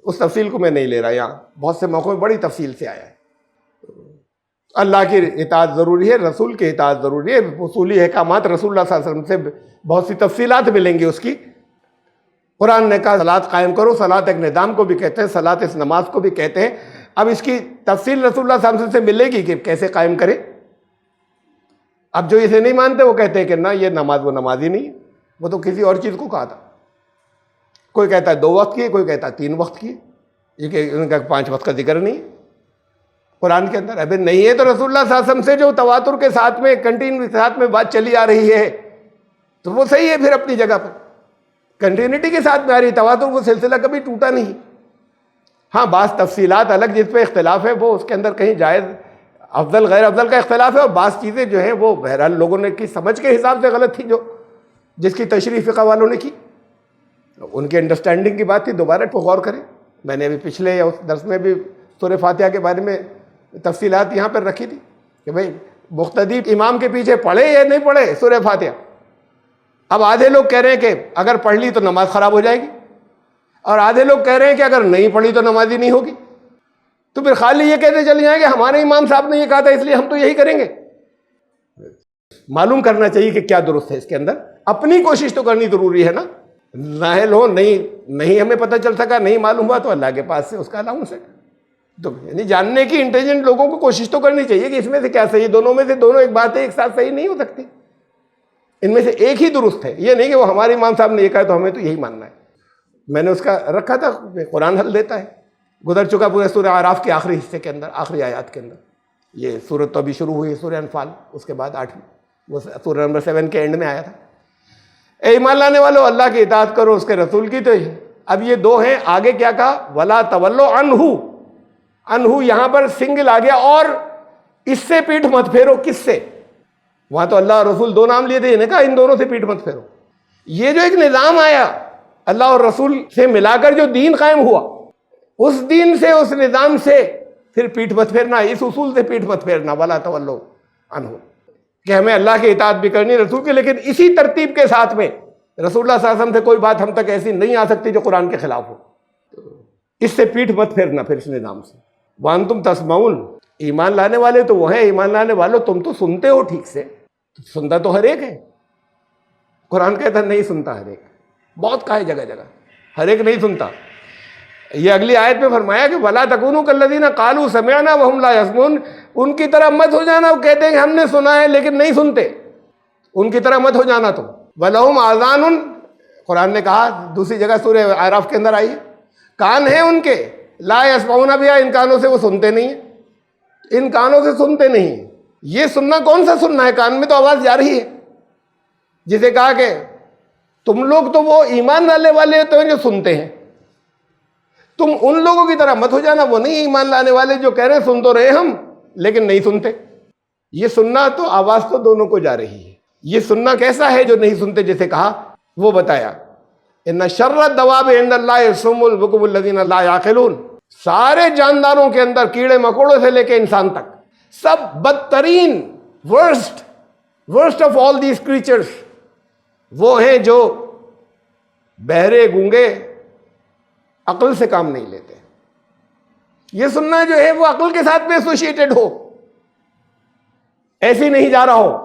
[SPEAKER 1] اس تفصیل کو میں نہیں لے رہا، یہاں بہت سے موقعوں میں بڑی تفصیل سے آیا ہے. اللہ کی اطاعت ضروری ہے، رسول کی اطاعت ضروری ہے. اصولی احکامات رسول اللہ صلی اللہ علیہ وسلم سے بہت سی تفصیلات ملیں گی اس کی. قرآن نے کہا صلاۃ قائم کرو، صلاۃ ایک نظام کو بھی کہتے ہیں، صلاۃ اس نماز کو بھی کہتے ہیں. اب اس کی تفصیل رسول اللہ صلی اللہ علیہ وسلم سے ملے گی کہ کیسے قائم کرے. اب جو اسے نہیں مانتے وہ کہتے ہیں کہ نہ یہ نماز وہ نماز ہی نہیں ہے، وہ تو کسی اور چیز کو کہا تھا. کوئی کہتا ہے 2 وقت کی، کوئی کہتا ہے 3 وقت کی، یہ کہ ان کا 5 وقت کا ذکر نہیں ہے قرآن کے اندر. ابھی نہیں ہے تو رسول اللہ صلی اللہ علیہ وسلم سے جو تواتر کے ساتھ میں کنٹینیو کے ساتھ میں بات چلی آ رہی ہے تو وہ صحیح ہے پھر اپنی جگہ پر، کنٹینیوٹی کے ساتھ میں آ رہی. تواتر وہ سلسلہ کبھی ٹوٹا نہیں. ہاں بعض تفصیلات الگ جس پہ اختلاف ہے وہ اس کے اندر کہیں جائز افضل غیر افضل کا اختلاف ہے، اور بعض چیزیں جو ہیں وہ بہرحال لوگوں نے کی سمجھ کے حساب سے غلط تھی، جو جس کی تشریح فقہ والوں نے کی، ان کے انڈرسٹینڈنگ کی بات تھی. دوبارہ تو غور کریں. میں نے ابھی پچھلے یا اس درس میں بھی سورہ فاتحہ کے بارے میں تفصیلات یہاں پر رکھی تھی کہ بھئی مقتدی امام کے پیچھے پڑھے یا نہیں پڑھے سورہ فاتحہ. اب آدھے لوگ کہہ رہے ہیں کہ اگر پڑھ لی تو نماز خراب ہو جائے گی، اور آدھے لوگ کہہ رہے ہیں کہ اگر نہیں پڑھی تو نماز ہی نہیں ہوگی. تو پھر خالی یہ کہتے چلے جائیں کہ ہمارے امام صاحب نے یہ کہا تھا اس لیے ہم تو یہی کریں گے. معلوم کرنا چاہیے کہ کیا درست ہے اس کے اندر. اپنی کوشش تو کرنی ضروری ہے نا. نااہل ہو، نہیں ہمیں پتہ چل سکا، نہیں معلوم ہوا تو اللہ کے پاس سے اس کا الاؤنس ہے. تو یعنی جاننے کی انٹیلیجنٹ لوگوں کو کوشش تو کرنی چاہیے کہ اس میں سے کیا صحیح. دونوں میں سے دونوں ایک بات ہے ایک ساتھ صحیح نہیں ہو سکتی. ان میں سے ایک ہی درست ہے. یہ نہیں کہ وہ ہمارے امام صاحب نے یہ کہا تو ہمیں تو یہی ماننا ہے. میں نے اس کا رکھا تھا، قرآن حل دیتا ہے، گزر چکا پورے سورہ اعراف کے آخری حصے کے اندر، آخری آیات کے اندر. یہ سورۃ تو ابھی شروع ہوئی، سورہ انفال اس کے بعد 8ویں، وہ سورہ نمبر 7 کے اینڈ میں آیا تھا. اے ایمان لانے والو اللہ کی اطاعت کرو، اس کے رسول کی. تو اب یہ 2 ہیں. آگے کیا کہا؟ ولا تولوا عنہ. عنہ یہاں پر سنگل آ گیا، اور اس سے پیٹھ مت پھیرو. کس سے؟ وہاں تو اللہ اور رسول 2 نام لیے تھے، انہیں کہا ان دونوں سے پیٹھ مت پھیرو. یہ جو ایک نظام آیا اللہ اور رسول سے ملا کر جو دین قائم ہوا، اس دین سے، اس نظام سے پھر پیٹھ مت پھیرنا، اس اصول سے پیٹھ مت پھیرنا. ولا تولوا عنہ کہ ہمیں اللہ کی اطاعت بھی کرنی رسول کی، لیکن اسی ترتیب کے ساتھ میں رسول اللہ صلی اللہ علیہ وسلم سے کوئی بات ہم تک ایسی نہیں آ سکتی جو قرآن کے خلاف ہو. اس سے پیٹھ مت پھیرنا پھر اس نظام سے. وانتم تسمعون. ایمان لانے والے تو وہ ہیں، ایمان لانے والوں تم تو سنتے ہو ٹھیک سے. سنتا تو ہر ایک ہے. قرآن کہتا نہیں سنتا ہر ایک. بہت کہا ہے جگہ جگہ، ہر ایک نہیں سنتا. یہ اگلی آیت میں فرمایا کہ وَلَا تَكُونُوا كَالَّذِينَ قَالُوا سَمِعْنَا وَهُمْ لَا يَسْمَعُونَ. ان کی طرح مت ہو جانا، وہ کہتے ہیں کہ ہم نے سنا ہے لیکن نہیں سنتے. ان کی طرح مت ہو جانا تم. وَلَهُمْ آذَانٌ. قرآن نے کہا دوسری جگہ سورہ اعراف کے اندر آئی ہے، کان ہیں ان کے، لا يسمعون بها، ان کانوں سے وہ سنتے نہیں ہیں. ان کانوں سے سنتے نہیں ہیں. یہ سننا کون سا سننا ہے؟ کان میں تو آواز جا رہی ہے. جسے کہا کہ تم لوگ تو وہ ایمان لانے والے تو ہیں جو سنتے ہیں، تم ان لوگوں کی طرح مت ہو جانا، وہ نہیں ایمان لانے والے جو کہہ رہے ہیں سن تو رہے ہم لیکن نہیں سنتے. یہ سننا تو آواز تو دونوں کو جا رہی ہے. یہ سننا کیسا ہے جو نہیں سنتے؟ جیسے کہا وہ بتایا ان شر الدواب عند اللہ الصم البکم الذین لا یعقلون. سارے جانداروں کے اندر کیڑے مکوڑوں سے لے کے انسان تک سب بدترین worst of all these creatures وہ ہیں جو بہرے گونگے عقل سے کام نہیں لیتے. یہ سننا جو ہے وہ عقل کے ساتھ میں ایسوسیٹڈ ہو. ایسے نہیں جا رہا ہو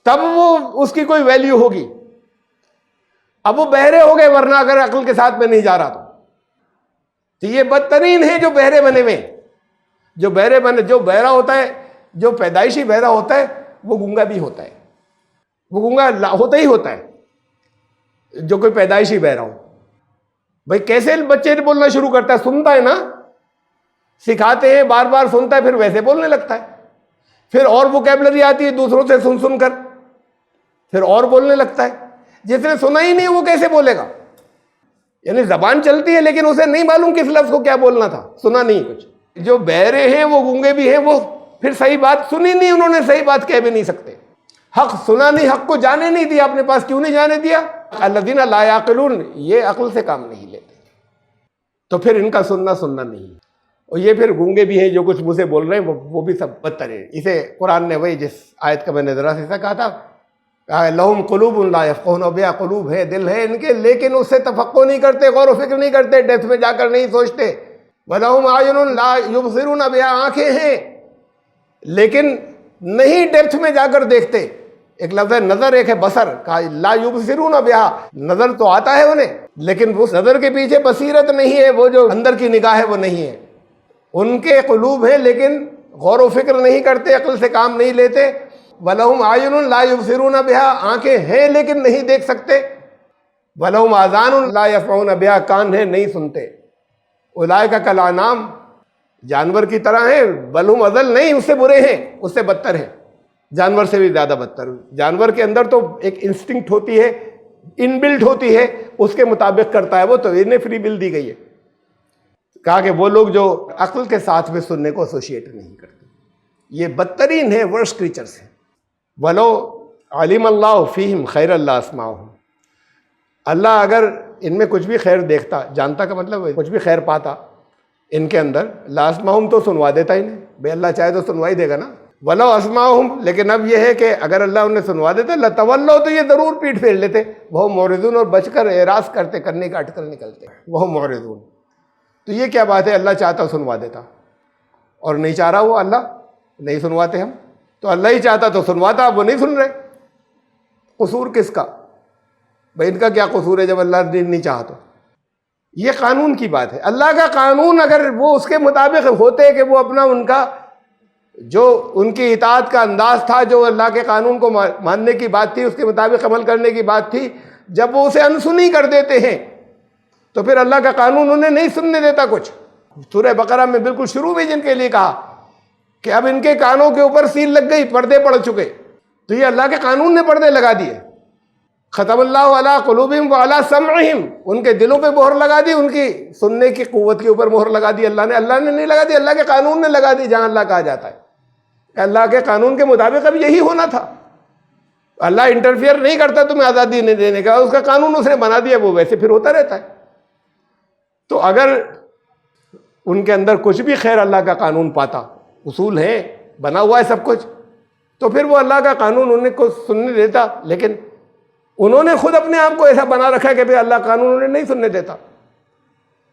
[SPEAKER 1] تب وہ اس کی کوئی ویلیو ہوگی. اب وہ بہرے ہو گئے, ورنہ اگر عقل کے ساتھ میں نہیں جا رہا تو یہ بدترین ہے جو بہرے بنے ہوئے. جو بہرا ہوتا ہے, جو پیدائشی بہرا ہوتا ہے, وہ گونگا بھی ہوتا ہے. وہ گونگا ہوتا ہی ہوتا ہے جو کوئی پیدائشی بہرا ہو. بھائی کیسے بچے بولنا شروع کرتا ہے؟ سنتا ہے نا, سکھاتے ہیں, بار بار سنتا ہے, پھر ویسے بولنے لگتا ہے. پھر اور ووکیبلری آتی ہے دوسروں سے سن سن کر, پھر اور بولنے لگتا ہے. جس نے سنا ہی نہیں وہ کیسے بولے گا؟ یعنی زبان چلتی ہے لیکن اسے نہیں معلوم کس لفظ کو کیا بولنا تھا, سنا نہیں کچھ. جو بہرے ہیں وہ گونگے بھی ہیں, وہ پھر صحیح بات سنی نہیں, انہوں نے صحیح بات کہہ بھی نہیں سکتے. حق سنا نہیں, حق کو جانے نہیں دیا اپنے پاس. کیوں نہیں جانے دیا؟ الذین لا یعقلون, یہ عقل سے کام نہیں لیتے, تو پھر ان کا سننا نہیں. اور یہ پھر گونگے بھی ہیں جو کچھ منہ سے بول رہے ہیں, وہ بھی سب بدتر ہے. اسے قرآن نے وہی جس آیت کا میں نے ذرا سے کہا تھا, لہم قلوب لا یفقہون بہا, قلوب ہے, دل ہے ان کے, لیکن اس سے تفقہ نہیں کرتے, غور و فکر نہیں کرتے, ڈیپتھ میں جا کر نہیں سوچتے. وَلَهُمْ أَعْيُنٌ لَا يُبْصِرُونَ بِهَا, آنکھیں ہیں لیکن نہیں ڈیپتھ میں جا کر دیکھتے. ایک لفظ ہے نظر, ایک ہے بصر. کہا لا یبصرون بہا, نظر تو آتا ہے انہیں لیکن اس نظر کے پیچھے بصیرت نہیں ہے, وہ جو اندر کی نگاہ ہے وہ نہیں ہے. ان کے قلوب ہے لیکن غور و فکر نہیں کرتے, عقل سے کام نہیں لیتے. وَلَهُمْ أَعْيُنٌ لَا يُبْصِرُونَ بِهَا, آنکھیں ہیں لیکن نہیں دیکھ سکتے. وَلَهُمْ آذَانٌ لَا يَسْمَعُونَ بِهَا, کان ہیں نہیں سنتے. اولئک کالانعام, جانور کی طرح ہیں. بل ہم اضل, نہیں اس سے برے ہیں, اس سے بدتر ہیں, جانور سے بھی زیادہ بدتر. جانور کے اندر تو ایک انسٹنکٹ ہوتی ہے, ان بلڈ ہوتی ہے, اس کے مطابق کرتا ہے وہ, تو انہیں فری ول دی گئی ہے. کہا کہ وہ لوگ جو عقل کے ساتھ میں سننے کو ایسوشیٹ نہیں کرتے, یہ بدترین ہے, ورسٹ کریچرز ہیں. وَلَوْ عَلِمَ اللَّهُ فِيهِمْ خَيْرَ اللَّهِ أَسْمَعَهُمْ, اللہ اگر ان میں کچھ بھی خیر دیکھتا, جانتا کا مطلب کچھ بھی خیر پاتا ان کے اندر, لَأَسْمَعَهُمْ تو سنوا دیتا ہی نہیں. بھائی اللہ چاہے تو سنوا ہی دے گا نا. وَلَوْ أَسْمَعَهُمْ, لیکن اب یہ ہے کہ اگر اللہ انہیں سنوا دیتا, لَتَوَلَّوْا, تو یہ ضرور پیٹ پھیر لیتے. وَهُمْ مُعْرِضُونَ, اور بچ کر اعراض کرتے, کرنے کا اٹ کر نکلتے. وَهُمْ مُعْرِضُونَ, تو یہ کیا بات ہے؟ اللہ چاہتا سنوا دیتا, اور نہیں چاہ رہا وہ اللہ نہیں سنواتے ہم. تو اللہ ہی چاہتا تو سنواتا, اب وہ نہیں سن رہے. قصور کس کا؟ بھائی ان کا کیا قصور ہے جب اللہ نے نہیں چاہا تو؟ یہ قانون کی بات ہے. اللہ کا قانون اگر وہ اس کے مطابق ہوتے کہ وہ اپنا ان کا جو ان کی اطاعت کا انداز تھا, جو اللہ کے قانون کو ماننے کی بات تھی, اس کے مطابق عمل کرنے کی بات تھی, جب وہ اسے انسنی کر دیتے ہیں تو پھر اللہ کا قانون انہیں نہیں سننے دیتا کچھ. سورہ بقرہ میں بالکل شروع میں جن کے لیے کہا کہ اب ان کے کانوں کے اوپر سیل لگ گئی, پردے پڑ چکے, تو یہ اللہ کے قانون نے پردے لگا دیے. ختم اللہ علی قلوبہم وعلی سمعہم, ان کے دلوں پہ مہر لگا دی, ان کی سننے کی قوت کے اوپر مہر لگا دی اللہ نے نہیں لگا دی, اللہ کے قانون نے لگا دی. جہاں اللہ کہا جاتا ہے اللہ کے قانون کے مطابق اب یہی ہونا تھا. اللہ انٹرفیئر نہیں کرتا تمہیں آزادی نہیں دینے کا, اس کا قانون اس نے بنا دیا, وہ ویسے پھر ہوتا رہتا ہے. تو اگر ان کے اندر کچھ بھی خیر اللہ کا قانون پاتا, اصول ہے, بنا ہوا ہے سب کچھ, تو پھر وہ اللہ کا قانون انہیں کو سننے دیتا. لیکن انہوں نے خود اپنے آپ کو ایسا بنا رکھا ہے کہ بھئی اللہ قانون انہیں نہیں سننے دیتا.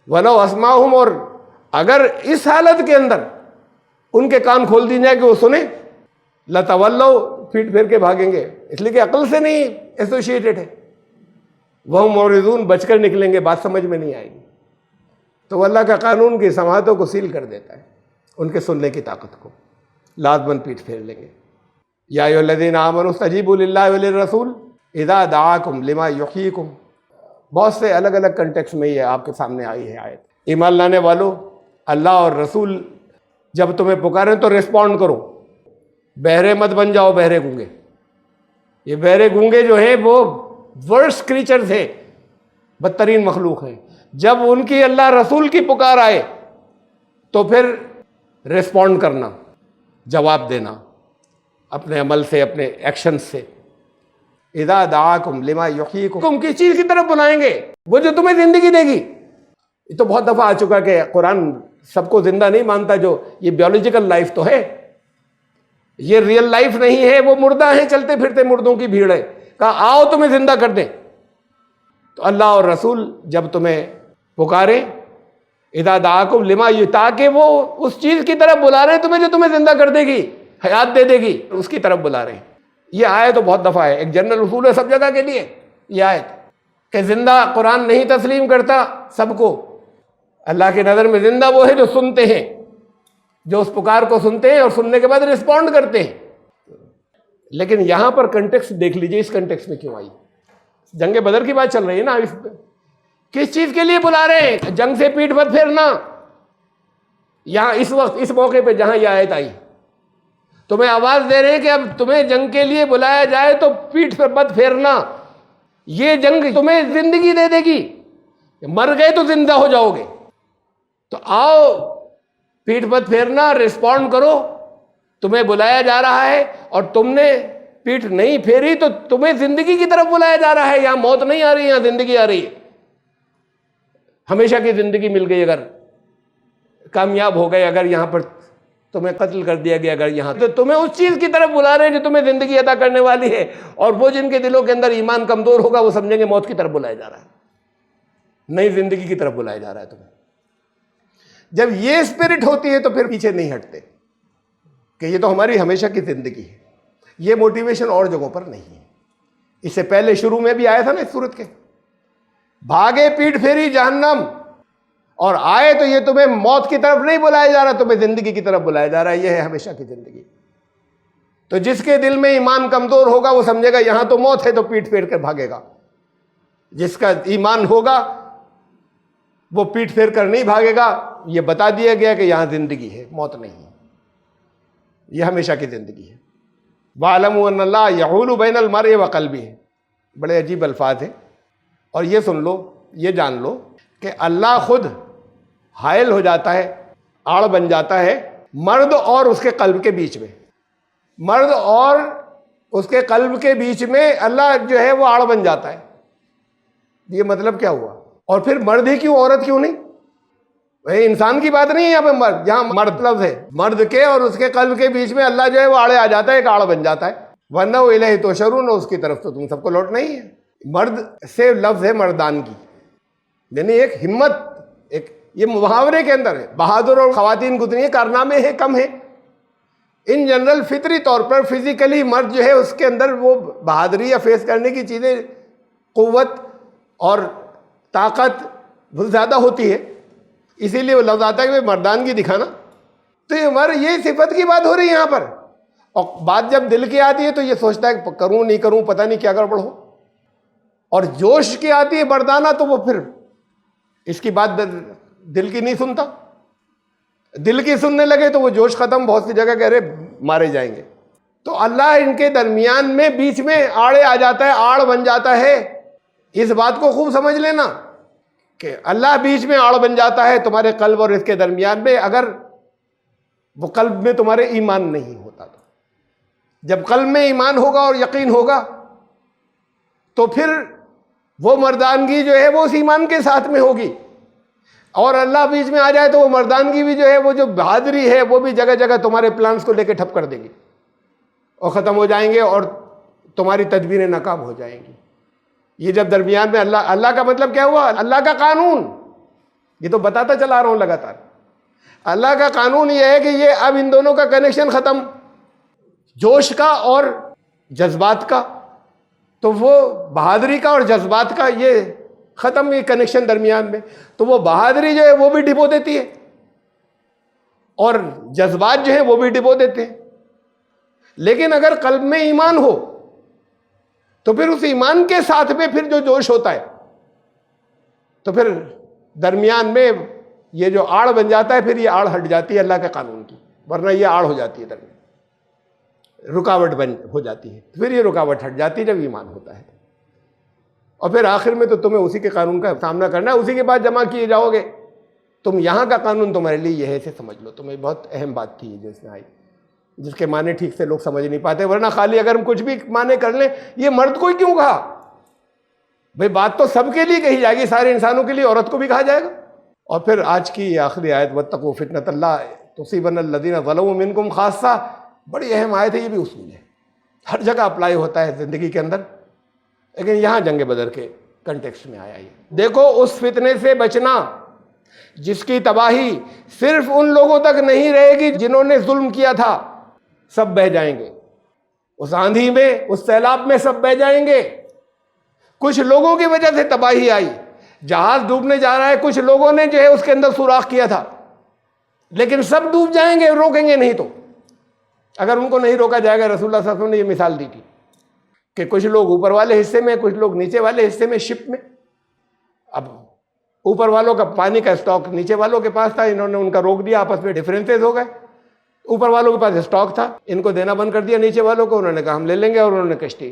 [SPEAKER 1] وَلَوْ أَسْمَعُهُمْ, اور اگر اس حالت کے اندر ان کے کان کھول دی جائے کہ وہ سنیں, لَتَوَلَّوْا, پیٹ پھیر کے بھاگیں گے, اس لیے کہ عقل سے نہیں ایسوشیٹڈ ہے. وَهُمْ مُعْرِضُونَ, بچ کر نکلیں گے, بات سمجھ میں نہیں آئے گی. تو اللہ کا قانون کی سماعتوں کو سیل کر دیتا ہے, ان کے سننے کی طاقت کو لازماً پیٹ پھیر لیں گے. یا ایھا الذین آمنوا استجیبوا للہ وللرسول اذا دعاکم لما یحییکم. بہت سے الگ الگ کنٹیکس میں یہ آپ کے سامنے آئی ہے آیت. ایمان لانے والو, اللہ اور رسول جب تمہیں پکاریں تو ریسپونڈ کرو, بہرے مت بن جاؤ, بہرے گونگے. یہ بہرے گونگے جو ہیں وہ ورسٹ کریچرز ہیں, بدترین مخلوق ہیں. جب ان کی اللہ رسول کی پکار آئے تو پھر ریسپونڈ کرنا, جواب دینا اپنے عمل سے, اپنے ایکشن سے. اذا دعاکم لما یحییکم, تم کس چیز کی طرف بلائیں گے؟ وہ جو تمہیں زندگی دے گی. یہ تو بہت دفعہ آ چکا کہ قرآن سب کو زندہ نہیں مانتا, جو یہ بیولوجیکل لائف تو ہے, یہ ریئل لائف نہیں ہے, وہ مردہ ہیں, چلتے پھرتے مردوں کی بھیڑ ہے. کہا آؤ تمہیں زندہ کر دیں. تو اللہ اور رسول جب تمہیں پکاریں, اذا دعاکم لما, تاکہ وہ اس چیز کی طرف بلا رہے ہیں تمہیں جو تمہیں زندہ کر دے گی. حیات دے دے گی، اس کی طرف بلا رہے ہیں۔ یہ آیت تو بہت دفعہ ہے، ایک جنرل اصول ہے سب جگہ کے لیے یہ آیت کہ زندہ قرآن نہیں تسلیم کرتا سب کو۔ اللہ کی نظر میں زندہ وہ ہے جو سنتے ہیں، جو اس پکار کو سنتے ہیں اور سننے کے بعد رسپونڈ کرتے ہیں۔ لیکن یہاں پر کنٹیکسٹ دیکھ لیجئے، اس کنٹیکسٹ میں کیوں آئی؟ جنگ بدر کی بات چل رہی ہے نا، اس پہ کس چیز کے لیے بلا رہے ہیں؟ جنگ سے پیٹھ مت پھیرنا۔ یہاں اس وقت اس موقع پہ جہاں یہ آیت آئی، تمہیں آواز دے رہے ہیں کہ اب تمہیں جنگ کے لیے بلایا جائے تو پیٹھ پر مت پھیرنا، یہ جنگ تمہیں زندگی دے دے گی، مر گئے تو زندہ ہو جاؤ گے، تو آؤ پیٹھ مت پھیرنا، رسپونڈ کرو۔ تمہیں بلایا جا رہا ہے اور تم نے پیٹھ نہیں پھیری تو تمہیں زندگی کی طرف بلایا جا رہا ہے۔ یہاں موت نہیں آ رہی، یہاں زندگی آ رہی ہے، ہمیشہ کی زندگی مل گئی۔ اگر کامیاب ہو گئے، اگر یہاں پر تمہیں قتل کر دیا گیا، اگر یہاں تو تمہیں اس چیز کی طرف بلا رہے ہیں جو تمہیں زندگی عطا کرنے والی ہے، اور وہ جن کے دلوں کے اندر ایمان کمزور ہوگا وہ سمجھیں گے موت کی طرف بلایا جا رہا ہے، نئی زندگی کی طرف بلایا جا رہا ہے تمہیں۔ جب یہ اسپرٹ ہوتی ہے تو پھر پیچھے نہیں ہٹتے کہ یہ تو ہماری ہمیشہ کی زندگی ہے۔ یہ موٹیویشن اور جگہوں پر نہیں ہے۔ اس سے پہلے شروع میں بھی آیا تھا نا اس صورت کے، بھاگے پیٹھ پھیری جہنم، اور آئے تو یہ تمہیں موت کی طرف نہیں بلایا جا رہا، تمہیں زندگی کی طرف بلایا جا رہا ہے۔ یہ ہے ہمیشہ کی زندگی۔ تو جس کے دل میں ایمان کمزور ہوگا وہ سمجھے گا یہاں تو موت ہے، تو پیٹھ پھیر کر بھاگے گا۔ جس کا ایمان ہوگا وہ پیٹھ پھیر کر نہیں بھاگے گا۔ یہ بتا دیا گیا کہ یہاں زندگی ہے، موت نہیں ہے، یہ ہمیشہ کی زندگی ہے۔ وَاعْلَمُوا أَنَّ اللَّهَ يَحُولُ بَيْنَ الْمَرْءِ وَقَلْبِهِ، بڑے عجیب الفاظ ہیں۔ اور یہ سن لو، یہ جان لو کہ اللہ خود حائل ہو جاتا ہے، آڑ بن جاتا ہے مرد اور اس کے قلب کے بیچ میں۔ مرد اور اس کے قلب کے بیچ میں اللہ جو ہے وہ آڑ بن جاتا ہے۔ یہ مطلب کیا ہوا؟ اور پھر مرد ہی کیوں، عورت کیوں نہیں؟ انسان کی بات نہیں ہے یہاں پہ، مرد یہاں مرد لفظ ہے، مرد کے اور اس کے قلب کے بیچ میں اللہ جو ہے وہ آڑے آ جاتا ہے، ایک آڑ بن جاتا ہے۔ وَأَنَّهُ إِلَيْهِ تُحْشَرُونَ، اس کی طرف تو تم سب کو لوٹنا ہی ہے۔ مرد سے لفظ ہے مردان کی، یعنی ایک ہمت، ایک یہ محاورے کے اندر ہے۔ بہادر اور خواتین کتنی ہیں، کارنامے ہیں کم ہیں۔ ان جنرل فطری طور پر فزیکلی مرد جو ہے اس کے اندر وہ بہادری یا فیس کرنے کی چیزیں، قوت اور طاقت بہت زیادہ ہوتی ہے، اسی لیے وہ لفظ آتا ہے کہ مردانگی دکھانا۔ تو یہ صفت کی بات ہو رہی ہے یہاں پر، اور بات جب دل کی آتی ہے تو یہ سوچتا ہے کہ کروں نہیں کروں، پتہ نہیں کیا گڑبڑ ہو، اور جوش کی آتی ہے مردانہ تو وہ پھر اس کی بات دل کی نہیں سنتا۔ دل کی سننے لگے تو وہ جوش ختم، بہت سی جگہ کہہ رہے مارے جائیں گے۔ تو اللہ ان کے درمیان میں بیچ میں آڑے آ جاتا ہے، آڑ بن جاتا ہے۔ اس بات کو خوب سمجھ لینا کہ اللہ بیچ میں آڑ بن جاتا ہے تمہارے قلب اور اس کے درمیان میں، اگر وہ قلب میں تمہارے ایمان نہیں ہوتا تو۔ جب قلب میں ایمان ہوگا اور یقین ہوگا تو پھر وہ مردانگی جو ہے وہ اس ایمان کے ساتھ میں ہوگی، اور اللہ بیچ میں آ جائے تو وہ مردانگی بھی جو ہے، وہ جو بہادری ہے وہ بھی جگہ جگہ تمہارے پلانز کو لے کے ٹھپ کر دے گی اور ختم ہو جائیں گے، اور تمہاری تدبیریں ناکام ہو جائیں گی۔ یہ جب درمیان میں اللہ کا مطلب کیا ہوا؟ اللہ کا قانون، یہ تو بتاتا چلا رہا ہوں لگاتار۔ اللہ کا قانون یہ ہے کہ یہ اب ان دونوں کا کنیکشن ختم، جوش کا اور جذبات کا، تو وہ بہادری کا اور جذبات کا یہ ختم، یہ کنیکشن درمیان میں، تو وہ بہادری جو ہے وہ بھی ڈبو دیتی ہے اور جذبات جو ہیں وہ بھی ڈبو دیتے ہیں۔ لیکن اگر قلب میں ایمان ہو تو پھر اس ایمان کے ساتھ میں پھر جو جوش ہوتا ہے تو پھر درمیان میں یہ جو آڑ بن جاتا ہے، پھر یہ آڑ ہٹ جاتی ہے اللہ کے قانون کی، ورنہ یہ آڑ ہو جاتی ہے، درمیان رکاوٹ بن ہو جاتی ہے، پھر یہ رکاوٹ ہٹ جاتی ہے جب ایمان ہوتا ہے۔ اور پھر آخر میں تو تمہیں اسی کے قانون کا سامنا کرنا ہے، اسی کے بعد جمع کیے جاؤ گے۔ تم یہاں کا قانون تمہارے لیے یہ ہے، اسے سمجھ لو۔ تمہیں بہت اہم بات تھی جو اس میں آئی، جس کے معنی ٹھیک سے لوگ سمجھ نہیں پاتے، ورنہ خالی اگر ہم کچھ بھی معنی کر لیں، یہ مرد کو ہی کیوں کہا؟ بھئی بات تو سب کے لیے کہی جائے گی، سارے انسانوں کے لیے، عورت کو بھی کہا جائے گا۔ اور پھر آج کی آخری آیت وَاتَّقُوا فِتْنَةَ اللَّهِ تُصِيبَنَّ الَّذِينَ ظَلَمُوا مِنْكُمْ خاصہ، بڑی اہم آیت ہے، یہ بھی اصول ہے، ہر جگہ اپلائی ہوتا ہے زندگی کے اندر، لیکن یہاں جنگ بدر کے کنٹیکسٹ میں آیا یہ۔ دیکھو اس فتنے سے بچنا جس کی تباہی صرف ان لوگوں تک نہیں رہے گی جنہوں نے ظلم کیا تھا، سب بہہ جائیں گے، اس آندھی میں، اس سیلاب میں سب بہہ جائیں گے۔ کچھ لوگوں کی وجہ سے تباہی آئی، جہاز ڈوبنے جا رہا ہے، کچھ لوگوں نے جو ہے اس کے اندر سوراخ کیا تھا، لیکن سب ڈوب جائیں گے، روکیں گے نہیں تو۔ اگر ان کو نہیں روکا جائے گا، رسول اللہ صلی اللہ علیہ وسلم نے یہ مثال دی تھی کہ کچھ لوگ اوپر والے حصے میں، کچھ لوگ نیچے والے حصے میں شپ میں۔ اب اوپر والوں کا پانی کا اسٹاک نیچے والوں کے پاس تھا، انہوں نے ان کا روک دیا، آپس میں ڈفرینسز ہو گئے۔ اوپر والوں کے پاس اسٹاک تھا، ان کو دینا بند کر دیا نیچے والوں کو، انہوں نے کہا ہم لے لیں گے، اور انہوں نے کشتی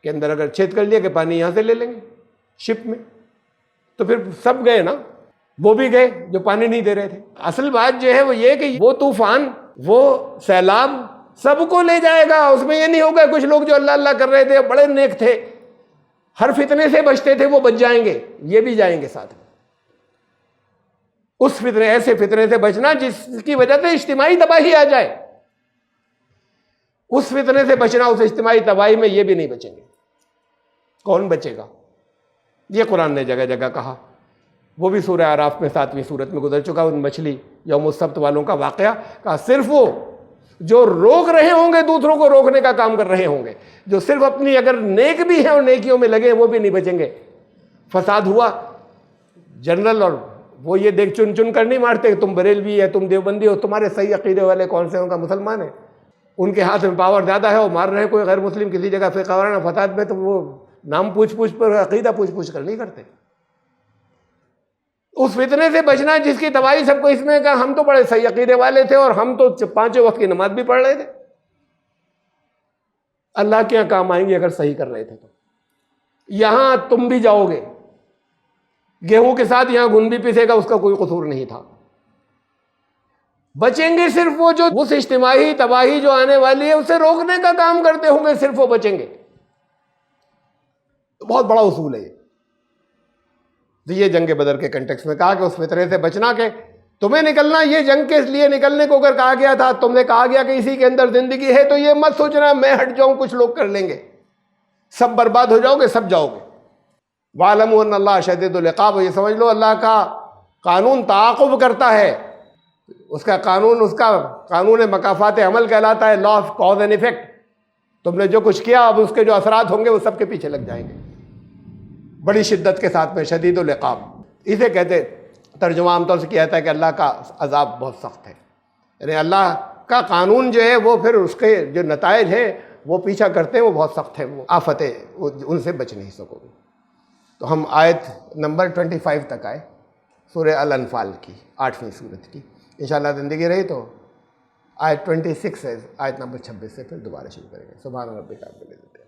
[SPEAKER 1] کے اندر اگر چھید کر لیا کہ پانی یہاں سے لے لیں گے شپ میں، تو پھر سب گئے نا، وہ بھی گئے جو پانی نہیں دے رہے تھے۔ اصل بات جو ہے وہ یہ کہ وہ طوفان، وہ سیلاب سب کو لے جائے گا، اس میں یہ نہیں ہوگا کچھ لوگ جو اللہ اللہ کر رہے تھے، بڑے نیک تھے، ہر فتنے سے بچتے تھے، وہ بچ جائیں گے، یہ بھی جائیں گے ساتھ میں۔ اس فتنے، ایسے فتنے سے بچنا جس کی وجہ سے اجتماعی تباہی آ جائے، اس فتنے سے بچنا، اس اجتماعی تباہی میں یہ بھی نہیں بچیں گے۔ کون بچے گا؟ یہ قرآن نے جگہ جگہ کہا، وہ بھی سورہ اعراف میں 7ویں سورت میں گزر چکا، ان مچھلی یوم السبت والوں کا واقعہ کہا، صرف وہ جو روک رہے ہوں گے، دوسروں کو روکنے کا کام کر رہے ہوں گے، جو صرف اپنی اگر نیک بھی ہیں اور نیکیوں میں لگے، وہ بھی نہیں بچیں گے۔ فساد ہوا جنرل، اور وہ یہ دیکھ چن چن کر نہیں مارتے کہ تم بریلوی ہے، تم دیوبندی ہو، تمہارے صحیح عقیدے والے کون سے ہیں؟ ان کا مسلمان ہے، ان کے ہاتھ میں پاور زیادہ ہے، وہ مار رہے ہیں کوئی غیر مسلم کسی جگہ فقہ وارانہ فساد میں، تو وہ نام پوچھ پوچھ پر، عقیدہ پوچھ پوچھ کر نہیں کرتے۔ اس فتنے سے بچنا جس کی تباہی سب کو اس میں کہا، ہم تو بڑے صحیح عقیدے والے تھے، اور ہم تو 5 وقت کی نماز بھی پڑھ رہے تھے، اللہ کے یہاں کام آئیں گے اگر صحیح کر رہے تھے تو۔ یہاں تم بھی جاؤ گے، گیہوں کے ساتھ یہاں گھن بھی پیسے گا، اس کا کوئی قصور نہیں تھا۔ بچیں گے صرف وہ جو اس اجتماعی تباہی جو آنے والی ہے اسے روکنے کا کام کرتے ہوں گے، صرف وہ بچیں گے۔ بہت بڑا اصول ہے یہ۔ تو یہ جنگ بدر کے کنٹیکس میں کہا کہ اس فتنے سے بچنا، کہ تمہیں نکلنا، یہ جنگ کے لیے نکلنے کو اگر کہا گیا تھا، تم نے کہا گیا کہ اسی کے اندر زندگی ہے، تو یہ مت سوچنا میں ہٹ جاؤں، کچھ لوگ کر لیں گے، سب برباد ہو جاؤ گے، سب جاؤ گے۔ وَاعْلَمُوا أَنَّ اللَّهَ شَدِيدُ الْعِقَابِ، یہ سمجھ لو اللہ کا قانون تعاقب کرتا ہے، اس کا قانون، اس کا قانون مکافات عمل کہلاتا ہے، law of cause and effect. تم نے جو کچھ کیا، اب اس کے جو اثرات ہوں گے وہ سب کے پیچھے لگ جائیں گے، بڑی شدت کے ساتھ میں، شدید العقاب اسے کہتے۔ ترجمہ عام طور سے کیا جاتا ہے کہ اللہ کا عذاب بہت سخت ہے، یعنی اللہ کا قانون جو ہے وہ پھر اس کے جو نتائج ہیں وہ پیچھا کرتے ہیں، وہ بہت سخت ہے، وہ آفتیں، ان سے بچ نہیں سکو گے۔ تو ہم آیت نمبر 25 تک آئے، سورہ الانفال کی 8ویں سورت کی۔ انشاءاللہ زندگی رہی تو آیت 26 ہے، آیت نمبر 26 سے پھر دوبارہ شروع کریں گے۔ سبحان ربک رب العزت۔